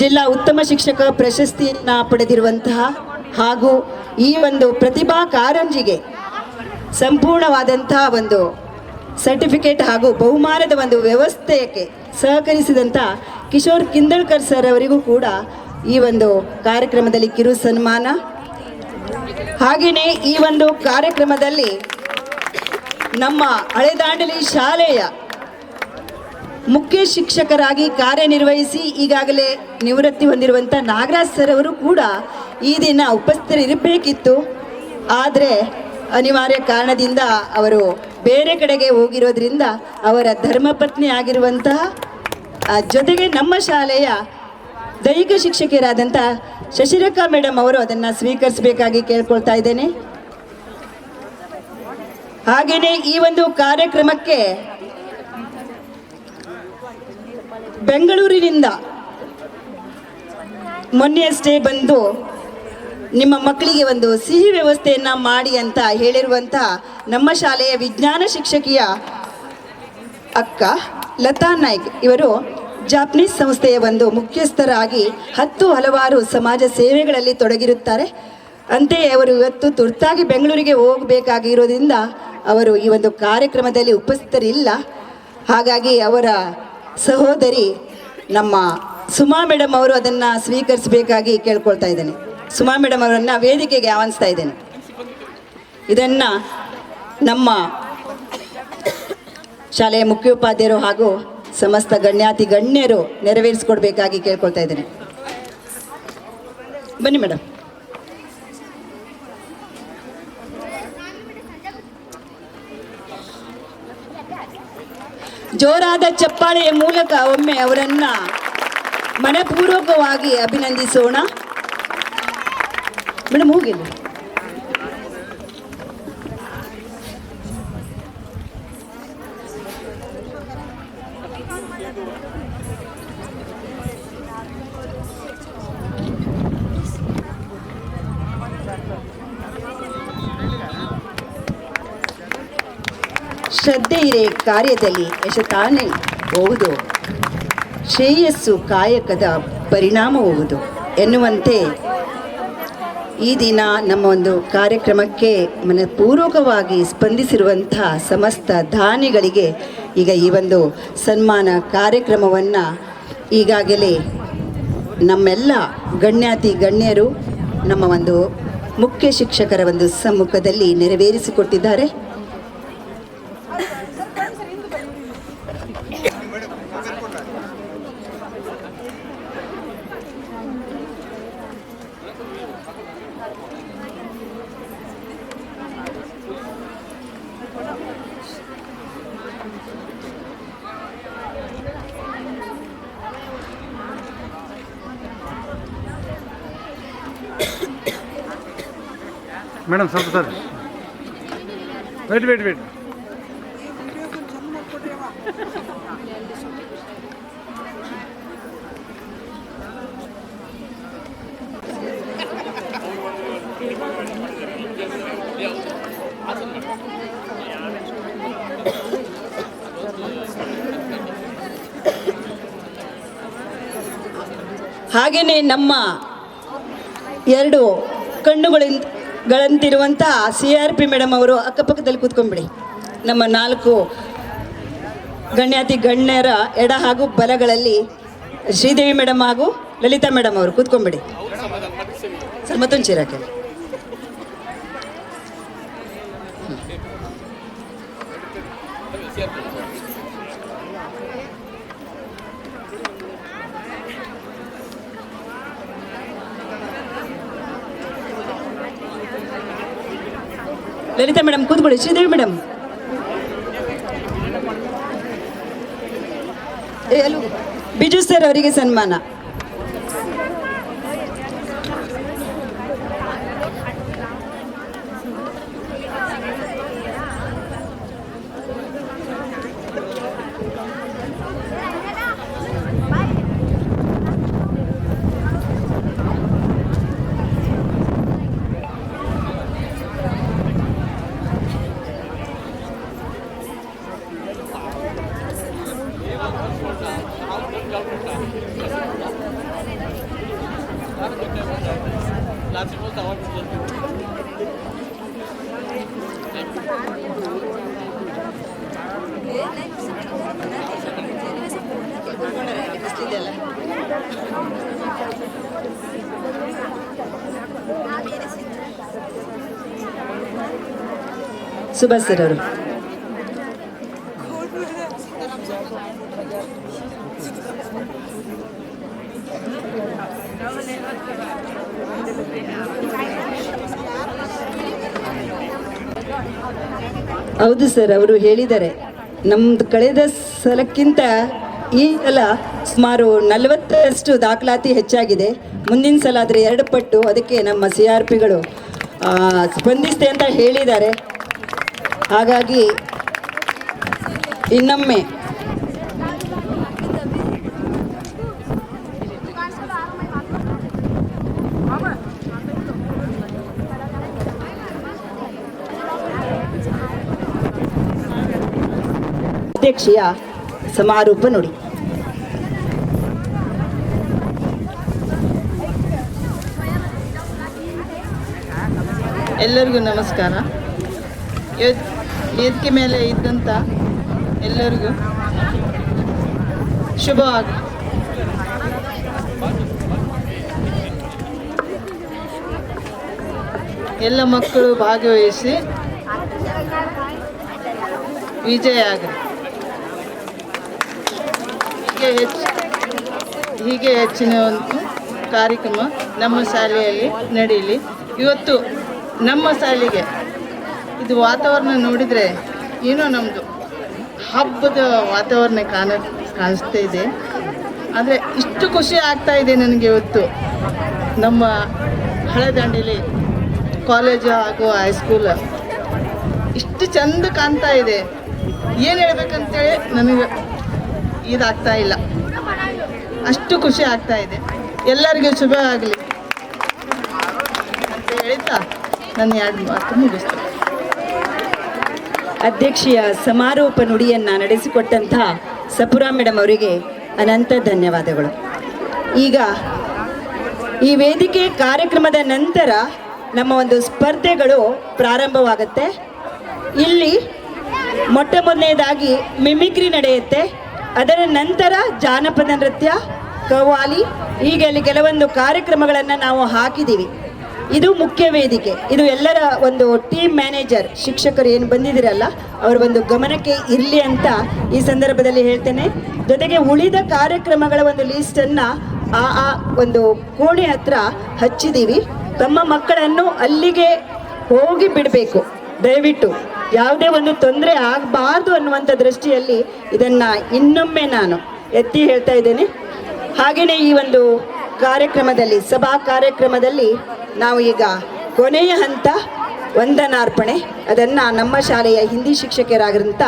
ಜಿಲ್ಲಾ ಉತ್ತಮ ಶಿಕ್ಷಕ ಪ್ರಶಸ್ತಿಯನ್ನು ಪಡೆದಿರುವಂತಹ ಹಾಗೂ ಈ ಒಂದು ಪ್ರತಿಭಾ ಕಾರಂಜಿಗೆ ಸಂಪೂರ್ಣವಾದಂತಹ ಒಂದು ಸರ್ಟಿಫಿಕೇಟ್ ಹಾಗೂ ಬಹುಮಾನದ ಒಂದು ವ್ಯವಸ್ಥೆಗೆ ಸಹಕರಿಸಿದಂಥ ಕಿಶೋರ್ ಕಿಂದಳ್ಕರ್ ಸರ್ ಅವರಿಗೂ ಕೂಡ ಈ ಒಂದು ಕಾರ್ಯಕ್ರಮದಲ್ಲಿ ಕಿರು ಸನ್ಮಾನ. ಹಾಗೆಯೇ ಈ ಒಂದು ಕಾರ್ಯಕ್ರಮದಲ್ಲಿ ನಮ್ಮ ಹಳೆ ದಾಂಡೇಲಿ ಶಾಲೆಯ ಮುಖ್ಯ ಶಿಕ್ಷಕರಾಗಿ ಕಾರ್ಯನಿರ್ವಹಿಸಿ ಈಗಾಗಲೇ ನಿವೃತ್ತಿ ಹೊಂದಿರುವಂಥ ನಾಗರಾಜ್ ಸರ್ ಅವರು ಕೂಡ ಈ ದಿನ ಉಪಸ್ಥಿತರಿರಬೇಕಿತ್ತು, ಆದರೆ ಅನಿವಾರ್ಯ ಕಾರಣದಿಂದ ಅವರು ಬೇರೆ ಕಡೆಗೆ ಹೋಗಿರೋದ್ರಿಂದ ಅವರ ಧರ್ಮಪತ್ನಿ ಆಗಿರುವಂತಹ ಜೊತೆಗೆ ನಮ್ಮ ಶಾಲೆಯ ದೈಹಿಕ ಶಿಕ್ಷಕಿಯರಾದಂಥ ಶಶಿರೇಖಾ ಮೇಡಮ್ ಅವರು ಅದನ್ನು ಸ್ವೀಕರಿಸಬೇಕಾಗಿ ಕೇಳ್ಕೊಳ್ತಾ ಇದ್ದೇನೆ. ಹಾಗೆಯೇ ಈ ಒಂದು ಕಾರ್ಯಕ್ರಮಕ್ಕೆ ಬೆಂಗಳೂರಿನಿಂದ ಮೊನ್ನೆಯಷ್ಟೇ ಬಂದು ನಿಮ್ಮ ಮಕ್ಕಳಿಗೆ ಒಂದು ಸಿಹಿ ವ್ಯವಸ್ಥೆಯನ್ನು ಮಾಡಿ ಅಂತ ಹೇಳಿರುವಂಥ ನಮ್ಮ ಶಾಲೆಯ ವಿಜ್ಞಾನ ಶಿಕ್ಷಕಿಯ ಅಕ್ಕ ಲತಾ ನಾಯ್ಕ್ ಇವರು ಜಾಪನೀಸ್ ಸಂಸ್ಥೆಯ ಒಂದು ಮುಖ್ಯಸ್ಥರಾಗಿ ಹಲವಾರು ಸಮಾಜ ಸೇವೆಗಳಲ್ಲಿ ತೊಡಗಿರುತ್ತಾರೆ. ಅಂತೆಯೇ ಅವರು ಇವತ್ತು ತುರ್ತಾಗಿ ಬೆಂಗಳೂರಿಗೆ ಹೋಗಬೇಕಾಗಿರೋದ್ರಿಂದ ಅವರು ಈ ಒಂದು ಕಾರ್ಯಕ್ರಮದಲ್ಲಿ ಉಪಸ್ಥಿತರಿಲ್ಲ. ಹಾಗಾಗಿ ಅವರ ಸಹೋದರಿ ನಮ್ಮ ಸುಮಾ ಮೇಡಮ್ ಅವರು ಅದನ್ನು ಸ್ವೀಕರಿಸಬೇಕಾಗಿ ಕೇಳ್ಕೊಳ್ತಾ ಇದ್ದೇನೆ. ಸುಮಾ ಮೇಡಮ್ ಅವರನ್ನು ವೇದಿಕೆಗೆ ಆಹ್ವಾನಿಸ್ತಾ ಇದ್ದೇನೆ. ಇದನ್ನು ನಮ್ಮ ಶಾಲೆಯ ಮುಖ್ಯೋಪಾಧ್ಯಾಯರು ಹಾಗೂ ಸಮಸ್ತ ಗಣ್ಯರು ನೆರವೇರಿಸಿಕೊಡ್ಬೇಕಾಗಿ ಕೇಳ್ಕೊಳ್ತಾ ಇದ್ದೇನೆ. ಬನ್ನಿ ಮೇಡಮ್. ಜೋರಾದ ಚಪ್ಪಾಳೆಯ ಮೂಲಕ ಒಮ್ಮೆ ಅವರನ್ನ ಮನಪೂರ್ವಕವಾಗಿ ಅಭಿನಂದಿಸೋಣ. ಮೇಡಮ್ ಹೋಗಿಲ್ಲ. ಶ್ರದ್ಧೆ ಇರೆ ಕಾರ್ಯದಲ್ಲಿ ಯಶತಾನೇ ಹೋಗುವುದು, ಶ್ರೇಯಸ್ಸು ಕಾಯಕದ ಪರಿಣಾಮವಾಗುವುದು ಎನ್ನುವಂತೆ ಈ ದಿನ ನಮ್ಮ ಒಂದು ಕಾರ್ಯಕ್ರಮಕ್ಕೆ ಮನಪೂರ್ವಕವಾಗಿ ಸ್ಪಂದಿಸಿರುವಂಥ ಸಮಸ್ತ ದಾನಿಗಳಿಗೆ ಈಗ ಈ ಒಂದು ಸನ್ಮಾನ ಕಾರ್ಯಕ್ರಮವನ್ನು ಈಗಾಗಲೇ ನಮ್ಮೆಲ್ಲ ಗಣ್ಯಾತಿ ಗಣ್ಯರು ನಮ್ಮ ಒಂದು ಮುಖ್ಯ ಶಿಕ್ಷಕರ ಒಂದು ಸಮ್ಮುಖದಲ್ಲಿ ನೆರವೇರಿಸಿಕೊಟ್ಟಿದ್ದಾರೆ. ಮೇಡಮ್ ಸ್ವಲ್ಪ ಸರ್ ವೇಟ್ ಹಾಗೆಯೇ ನಮ್ಮ ಎರಡು ಕಣ್ಣುಗಳಂತಿರುವಂಥ CRP ಮೇಡಮ್ ಅವರು ಅಕ್ಕಪಕ್ಕದಲ್ಲಿ ಕೂತ್ಕೊಂಡ್ಬಿಡಿ. ನಮ್ಮ 4 ಗಣ್ಯಾತಿ ಗಣ್ಯರ ಎಡ ಹಾಗೂ ಬಲಗಳಲ್ಲಿ ಶ್ರೀದೇವಿ ಮೇಡಮ್ ಹಾಗೂ ಲಲಿತಾ ಮೇಡಮ್ ಅವರು ಕೂತ್ಕೊಂಡ್ಬಿಡಿ. ಸರ್ ಮತ್ತೊಂದು ಚೀರಾಕೆ. ಲಲಿತಾ ಮೇಡಮ್ ಕೂತ್ಕೊಳ್ಳಿ. ಶ್ರೀದೇವಿ ಮೇಡಮ್ ಬಿಜು ಸರ್ ಅವರಿಗೆ ಸನ್ಮಾನ. ಸುಭಾಷ್ ಸರ್ ಅವರು. ಹೌದು ಸರ್, ಅವರು ಹೇಳಿದ್ದಾರೆ ನಮ್ದು ಕಳೆದ ಸಲಕ್ಕಿಂತ ಈ ಸಲ ಸುಮಾರು 40ರಷ್ಟು ದಾಖಲಾತಿ ಹೆಚ್ಚಾಗಿದೆ. ಮುಂದಿನ ಸಲ ಆದರೆ 2 ಪಟ್ಟು. ಅದಕ್ಕೆ ನಮ್ಮ CRPಗಳು ಸ್ಪಂದಿಸ್ತೆ ಅಂತ ಹೇಳಿದ್ದಾರೆ. ಹಾಗಾಗಿ ಇನ್ನೊಮ್ಮೆ ಅಧ್ಯಕ್ಷೀಯ ಸಮಾರೋಪ ನೋಡಿ. ಎಲ್ಲರಿಗೂ ನಮಸ್ಕಾರ. ವೇದಿಕೆ ಮೇಲೆ ಇದ್ದಂಥ ಎಲ್ಲರಿಗೂ ಶುಭವಾಗಿ. ಎಲ್ಲ ಮಕ್ಕಳು ಭಾಗವಹಿಸಿ ವಿಜಯ ಆಗಲಿ. ಹೀಗೆ ಹೆಚ್ಚಿನ ಒಂದು ಕಾರ್ಯಕ್ರಮ ನಮ್ಮ ಶಾಲೆಯಲ್ಲಿ ನಡೆಯಲಿ. ಇವತ್ತು ನಮ್ಮ ಶಾಲೆಗೆ ಇದು ವಾತಾವರಣ ನೋಡಿದರೆ ಏನೋ ನಮ್ಮದು ಹಬ್ಬದ ವಾತಾವರಣ ಕಾಣಿಸ್ತಾ ಇದೆ. ಆದರೆ ಇಷ್ಟು ಖುಷಿ ಆಗ್ತಾ ಇದೆ ನನಗೆ ಇವತ್ತು ನಮ್ಮ ಹಳೆದಂಡೆಲಿ ಕಾಲೇಜು ಹಾಗೂ ಹೈಸ್ಕೂಲ್ ಇಷ್ಟು ಚಂದ ಕಾಣ್ತಾ ಇದೆ. ಏನು ಹೇಳ್ಬೇಕಂತೇಳಿ ನನಗೆ ಇದಾಗ್ತಾ ಇಲ್ಲ, ಅಷ್ಟು ಖುಷಿ ಆಗ್ತಾ ಇದೆ. ಎಲ್ಲರಿಗೂ ಶುಭ ಆಗಲಿ ಅಂತ ಹೇಳ್ತಾ ನನ್ನ 2 ಮಾತು ಮುಗಿಸ್ತೇನೆ. ಅಧ್ಯಕ್ಷೀಯ ಸಮಾರೋಪ ನುಡಿಯನ್ನು ನಡೆಸಿಕೊಟ್ಟಂತಹ ಸಪುರಾ ಮೇಡಮ್ ಅವರಿಗೆ ಅನಂತ ಧನ್ಯವಾದಗಳು. ಈಗ ಈ ವೇದಿಕೆ ಕಾರ್ಯಕ್ರಮದ ನಂತರ ನಮ್ಮ ಒಂದು ಸ್ಪರ್ಧೆಗಳು ಪ್ರಾರಂಭವಾಗುತ್ತೆ. ಇಲ್ಲಿ ಮೊಟ್ಟ ಮೊದಲನೇದಾಗಿ ಮಿಮಿಕ್ರಿ ನಡೆಯುತ್ತೆ. ಅದರ ನಂತರ ಜಾನಪದ ನೃತ್ಯ, ಕವ್ವಾಲಿ, ಹೀಗೆ ಅಲ್ಲಿ ಕೆಲವೊಂದು ಕಾರ್ಯಕ್ರಮಗಳನ್ನು ನಾವು ಹಾಕಿದ್ದೀವಿ. ಇದು ಮುಖ್ಯ ವೇದಿಕೆ. ಇದು ಎಲ್ಲರ ಒಂದು ಟೀಮ್ ಮ್ಯಾನೇಜರ್ ಶಿಕ್ಷಕರು ಏನು ಬಂದಿದ್ದೀರಲ್ಲ ಅವರ ಒಂದು ಗಮನಕ್ಕೆ ಇರಲಿ ಅಂತ ಈ ಸಂದರ್ಭದಲ್ಲಿ ಹೇಳ್ತೇನೆ. ಜೊತೆಗೆ ಉಳಿದ ಕಾರ್ಯಕ್ರಮಗಳ ಒಂದು ಲೀಸ್ಟನ್ನು ಆ ಒಂದು ಕೋಣೆ ಹತ್ರ ಹಚ್ಚಿದ್ದೀವಿ. ತಮ್ಮ ಮಕ್ಕಳನ್ನು ಅಲ್ಲಿಗೆ ಹೋಗಿ ಬಿಡಬೇಕು. ದಯವಿಟ್ಟು ಯಾವುದೇ ಒಂದು ತೊಂದರೆ ಆಗಬಾರ್ದು ಅನ್ನುವಂಥ ದೃಷ್ಟಿಯಲ್ಲಿ ಇದನ್ನು ಇನ್ನೊಮ್ಮೆ ನಾನು ಎತ್ತಿ ಹೇಳ್ತಾ ಇದ್ದೇನೆ. ಹಾಗೆಯೇ ಈ ಒಂದು ಕಾರ್ಯಕ್ರಮದಲ್ಲಿ, ಸಭಾ ಕಾರ್ಯಕ್ರಮದಲ್ಲಿ ನಾವು ಈಗ ಕೊನೆಯ ಹಂತ ವಂದನಾರ್ಪಣೆ, ಅದನ್ನು ನಮ್ಮ ಶಾಲೆಯ ಹಿಂದಿ ಶಿಕ್ಷಕರಾಗಿರಂಥ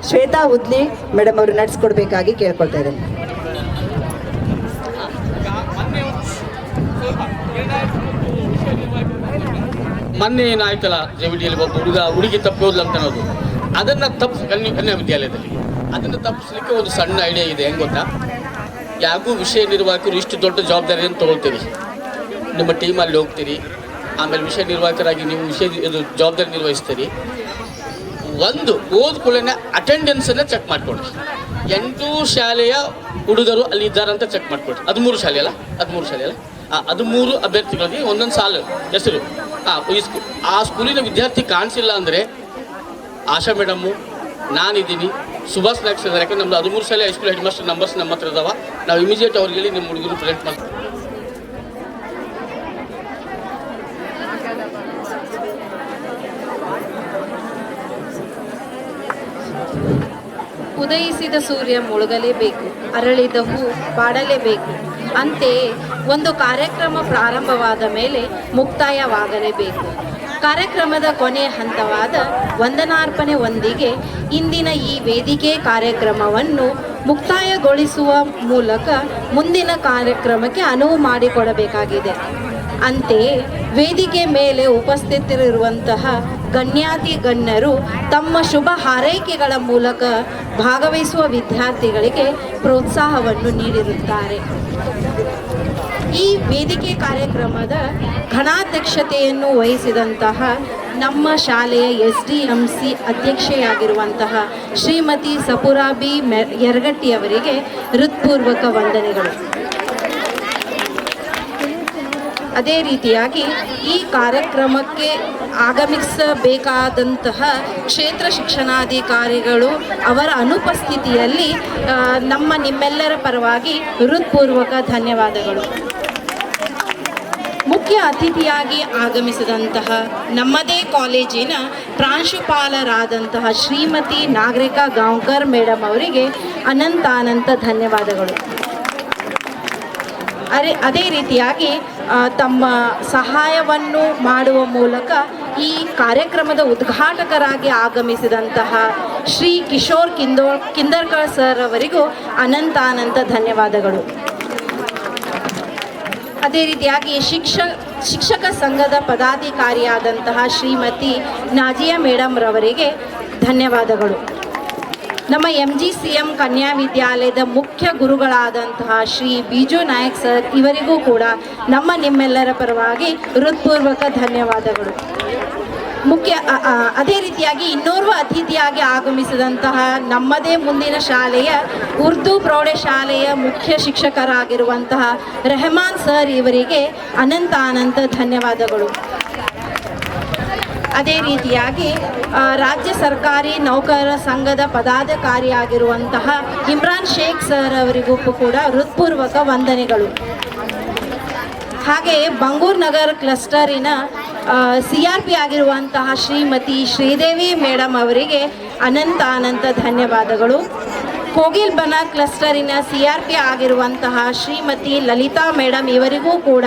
ಶ್ವೇತಾ ಉದ್ಲಿ ಮೇಡಮ್ ಅವರು ನಡೆಸ್ಕೊಡ್ಬೇಕಾಗಿ ಕೇಳ್ಕೊಳ್ತಾ ಇದ್ದೇನೆ. ಮೊನ್ನೆ ಏನಾಯ್ತಲ್ಲ ಜೆವಿಡಿಯಲ್ಲಿ ಒಬ್ಬ ಹುಡುಗಿ ತಪ್ಪಿ ಹೋದ್ಲು ಅಂತ ಅನ್ನೋದು, ಅದನ್ನು ಕನ್ಯಾ ವಿದ್ಯಾಲಯದಲ್ಲಿ ಅದನ್ನು ತಪ್ಪಿಸ್ಲಿಕ್ಕೆ ಒಂದು ಸಣ್ಣ ಐಡಿಯಾ ಇದೆ. ಹೆಂಗೆ ಗೊತ್ತಾ, ಯಾರಿಗೂ ವಿಷಯ ನಿರ್ವಾಹಕರು ಇಷ್ಟು ದೊಡ್ಡ ಜವಾಬ್ದಾರಿಯನ್ನು ತೊಗೊಳ್ತೀರಿ. ನಿಮ್ಮ ಟೀಮಲ್ಲಿ ಹೋಗ್ತೀರಿ, ಆಮೇಲೆ ವಿಷಯ ನಿರ್ವಾಹಕರಾಗಿ ನೀವು ಇದು ಜವಾಬ್ದಾರಿ ನಿರ್ವಹಿಸ್ತೀರಿ. ಒಂದು ಓದ್ಕೊಳ್ಳೆ ಅಟೆಂಡೆನ್ಸನ್ನು ಚೆಕ್ ಮಾಡಿಕೊಡ್ರಿ. 8 ಶಾಲೆಯ ಹುಡುಗರು ಅಲ್ಲಿ ಇದ್ದಾರಂತ ಚೆಕ್ ಮಾಡಿಕೊಡ್ರಿ. 13 ಶಾಲೆ ಅಲ್ಲ 13 ಅಭ್ಯರ್ಥಿಗಳಿಗೆ ಒಂದೊಂದು ಸಾಲು ಹೆಸರು. ಆ ಸ್ಕೂಲಿನ ವಿದ್ಯಾರ್ಥಿ ಕಾಣಿಸಿಲ್ಲ ಅಂದರೆ ಆಶಾ ಮೇಡಮ್ಮು, ನಾನಿದ್ದೀನಿ, ಸುಭಾಷ್ ನಾಯ್ಕ್ ಇದ್ದಾರೆ. ಯಾಕಂದ್ರೆ ನಮ್ಮದು 13 ಶಾಲೆ ಹೈಸ್ಕೂಲ್ ಹೆಡ್ ಮಾಸ್ಟರ್ ನಂಬರ್ಸ್ ನಮ್ಮ ಹತ್ರ ಇದಾವೆ. ನಾವು ಇಮಿಡಿಯೇಟ್ ಅವ್ರಿಗೆ ಹೇಳಿ ನಿಮ್ಮ ಹುಡುಗರು ಪ್ರೆಸೆಂಟ್ ಮಾಡ್ತೀವಿ. ಉದಯಿಸಿದ ಸೂರ್ಯ ಮುಳುಗಲೇಬೇಕು, ಅರಳಿದ ಹೂ ಬಾಡಲೇಬೇಕು. ಅಂತೆಯೇ ಒಂದು ಕಾರ್ಯಕ್ರಮ ಪ್ರಾರಂಭವಾದ ಮೇಲೆ ಮುಕ್ತಾಯವಾಗಲೇಬೇಕು. ಕಾರ್ಯಕ್ರಮದ ಕೊನೆಯ ಹಂತವಾದ ವಂದನಾರ್ಪಣೆಯೊಂದಿಗೆ ಇಂದಿನ ಈ ವೇದಿಕೆ ಕಾರ್ಯಕ್ರಮವನ್ನು ಮುಕ್ತಾಯಗೊಳಿಸುವ ಮೂಲಕ ಮುಂದಿನ ಕಾರ್ಯಕ್ರಮಕ್ಕೆ ಅನುವು ಮಾಡಿಕೊಡಬೇಕಾಗಿದೆ. ಅಂತೆಯೇ ವೇದಿಕೆ ಮೇಲೆ ಉಪಸ್ಥಿತರಿರುವಂತಹ ಗಣ್ಯಾತಿ ಗಣ್ಯರು ತಮ್ಮ ಶುಭ ಹಾರೈಕೆಗಳ ಮೂಲಕ ಭಾಗವಹಿಸುವ ವಿದ್ಯಾರ್ಥಿಗಳಿಗೆ ಪ್ರೋತ್ಸಾಹವನ್ನು ನೀಡಿರುತ್ತಾರೆ. ಈ ವೇದಿಕೆ ಕಾರ್ಯಕ್ರಮದ ಘನಾಧ್ಯಕ್ಷತೆಯನ್ನು ವಹಿಸಿದಂತಹ ನಮ್ಮ ಶಾಲೆಯ SDMC ಅಧ್ಯಕ್ಷೆಯಾಗಿರುವಂತಹ ಶ್ರೀಮತಿ ಸಪುರಾ ಬಿ ಯರಗಟ್ಟಿಯವರಿಗೆ ಹೃತ್ಪೂರ್ವಕ ವಂದನೆಗಳು. ಅದೇ ರೀತಿಯಾಗಿ ಈ ಕಾರ್ಯಕ್ರಮಕ್ಕೆ ಆಗಮಿಸಬೇಕಾದಂತಹ ಕ್ಷೇತ್ರ ಶಿಕ್ಷಣಾಧಿಕಾರಿಗಳು ಅವರ ಅನುಪಸ್ಥಿತಿಯಲ್ಲಿ ನಿಮ್ಮೆಲ್ಲರ ಪರವಾಗಿ ಹೃತ್ಪೂರ್ವಕ ಧನ್ಯವಾದಗಳು. ಮುಖ್ಯ ಅತಿಥಿಯಾಗಿ ಆಗಮಿಸಿದಂತಹ ನಮ್ಮದೇ ಕಾಲೇಜಿನ ಪ್ರಾಂಶುಪಾಲರಾದಂತಹ ಶ್ರೀಮತಿ ನಾಗರಿಕಾ ಗಾಂವ್ಕರ್ ಮೇಡಮ್ ಅವರಿಗೆ ಅನಂತ ಧನ್ಯವಾದಗಳು. ಅದೇ ರೀತಿಯಾಗಿ ತಮ್ಮ ಸಹಾಯವನ್ನು ಮಾಡುವ ಮೂಲಕ ಈ ಕಾರ್ಯಕ್ರಮದ ಉದ್ಘಾಟಕರಾಗಿ ಆಗಮಿಸಿದಂತಹ ಶ್ರೀ ಕಿಶೋರ್ ಕಿಂದರ್ಕರ್ ಸರ್ ಅವರಿಗೂ ಅನಂತ ಧನ್ಯವಾದಗಳು. ಅದೇ ರೀತಿಯಾಗಿ ಶಿಕ್ಷಕ ಸಂಘದ ಪದಾಧಿಕಾರಿಯಾದಂತಹ ಶ್ರೀಮತಿ ನಾಜಿಯಾ ಮೇಡಮ್ ರವರಿಗೆ ಧನ್ಯವಾದಗಳು. ನಮ್ಮ MGCM ಕನ್ಯಾ ವಿದ್ಯಾಲಯದ ಮುಖ್ಯ ಗುರುಗಳಾದಂತಹ ಶ್ರೀ ಬಿಜು ನಾಯಕ್ ಸರ್ ಇವರಿಗೂ ಕೂಡ ನಿಮ್ಮೆಲ್ಲರ ಪರವಾಗಿ ಹೃತ್ಪೂರ್ವಕ ಧನ್ಯವಾದಗಳು. ಅದೇ ರೀತಿಯಾಗಿ ಇನ್ನೋರ್ವ ಅತಿಥಿಯಾಗಿ ಆಗಮಿಸಿದಂತಹ ನಮ್ಮದೇ ಮುಂದಿನ ಶಾಲೆಯ ಉರ್ದು ಪ್ರೌಢಶಾಲೆಯ ಮುಖ್ಯ ಶಿಕ್ಷಕರಾಗಿರುವಂತಹ ರೆಹಮಾನ್ ಸರ್ ಇವರಿಗೆ ಅನಂತ ಧನ್ಯವಾದಗಳು. ಅದೇ ರೀತಿಯಾಗಿ ರಾಜ್ಯ ಸರ್ಕಾರಿ ನೌಕರರ ಸಂಘದ ಪದಾಧಿಕಾರಿಯಾಗಿರುವಂತಹ ಇಮ್ರಾನ್ ಶೇಖ್ ಸರ್ ಅವರಿಗೂ ಕೂಡ ಹೃತ್ಪೂರ್ವಕ ವಂದನೆಗಳು. ಹಾಗೆಯೇ ಬಂಗೂರು ನಗರ ಕ್ಲಸ್ಟರಿನ CRP ಆಗಿರುವಂತಹ ಶ್ರೀಮತಿ ಶ್ರೀದೇವಿ ಮೇಡಮ್ ಅವರಿಗೆ ಅನಂತ ಧನ್ಯವಾದಗಳು. ಕೋಗಿಲ್ಬನ ಕ್ಲಸ್ಟರಿನ CRP ಆಗಿರುವಂತಹ ಶ್ರೀಮತಿ ಲಲಿತಾ ಮೇಡಮ್ ಇವರಿಗೂ ಕೂಡ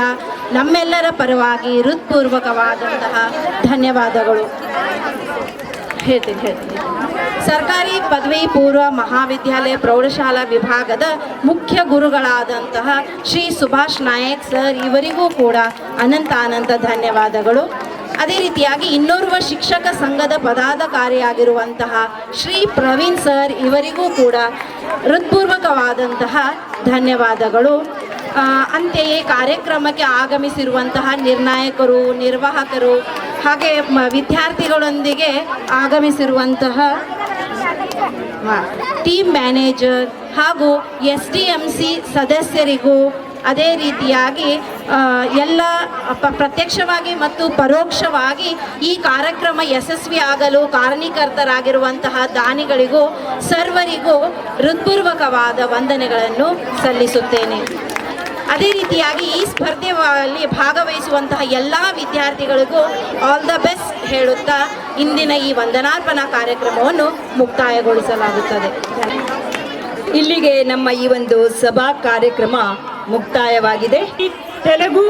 ನಮ್ಮೆಲ್ಲರ ಪರವಾಗಿ ಹೃತ್ಪೂರ್ವಕವಾದಂತಹ ಧನ್ಯವಾದಗಳು ಹೇಳ್ತೀನಿ. ಸರ್ಕಾರಿ ಪದವಿ ಪೂರ್ವ ಮಹಾವಿದ್ಯಾಲಯ ಪ್ರೌಢಶಾಲಾ ವಿಭಾಗದ ಮುಖ್ಯ ಗುರುಗಳಾದಂತಹ ಶ್ರೀ ಸುಭಾಷ್ ನಾಯಕ್ ಸರ್ ಇವರಿಗೂ ಕೂಡ ಅನಂತ ಧನ್ಯವಾದಗಳು. ಅದೇ ರೀತಿಯಾಗಿ ಇನ್ನೋರ್ವ ಶಿಕ್ಷಕ ಸಂಘದ ಪದಾಧಿಕಾರಿಯಾಗಿರುವಂತಹ ಶ್ರೀ ಪ್ರವೀಣ್ ಸರ್ ಇವರಿಗೂ ಕೂಡ ಹೃತ್ಪೂರ್ವಕವಾದಂತಹ ಧನ್ಯವಾದಗಳು. ಅಂತೆಯೇ ಕಾರ್ಯಕ್ರಮಕ್ಕೆ ಆಗಮಿಸಿರುವಂತಹ ನಿರ್ಣಾಯಕರು, ನಿರ್ವಾಹಕರು, ಹಾಗೆ ವಿದ್ಯಾರ್ಥಿಗಳೊಂದಿಗೆ ಆಗಮಿಸಿರುವಂತಹ ಟೀಮ್ ಮ್ಯಾನೇಜರ್ ಹಾಗೂ SDMC ಸದಸ್ಯರಿಗೂ, ಅದೇ ರೀತಿಯಾಗಿ ಎಲ್ಲ ಪ್ರತ್ಯಕ್ಷವಾಗಿ ಮತ್ತು ಪರೋಕ್ಷವಾಗಿ ಈ ಕಾರ್ಯಕ್ರಮ ಯಶಸ್ವಿಯಾಗಲು ಕಾರಣೀಕರ್ತರಾಗಿರುವಂತಹ ದಾನಿಗಳಿಗೂ ಸರ್ವರಿಗೂ ಹೃತ್ಪೂರ್ವಕವಾದ ವಂದನೆಗಳನ್ನು ಸಲ್ಲಿಸುತ್ತೇನೆ. ಅದೇ ರೀತಿಯಾಗಿ ಈ ಸ್ಪರ್ಧೆಯಲ್ಲಿ ಭಾಗವಹಿಸುವಂತಹ ಎಲ್ಲ ವಿದ್ಯಾರ್ಥಿಗಳಿಗೂ ಆಲ್ ದ ಬೆಸ್ಟ್ ಹೇಳುತ್ತಾ ಇಂದಿನ ಈ ವಂದನಾರ್ಪಣಾ ಕಾರ್ಯಕ್ರಮವನ್ನು ಮುಕ್ತಾಯಗೊಳಿಸಲಾಗುತ್ತದೆ. ಇಲ್ಲಿಗೆ ನಮ್ಮ ಈ ಒಂದು ಸಭಾ ಕಾರ್ಯಕ್ರಮ ಮುಕ್ತಾಯವಾಗಿದೆ. ತೆಲುಗು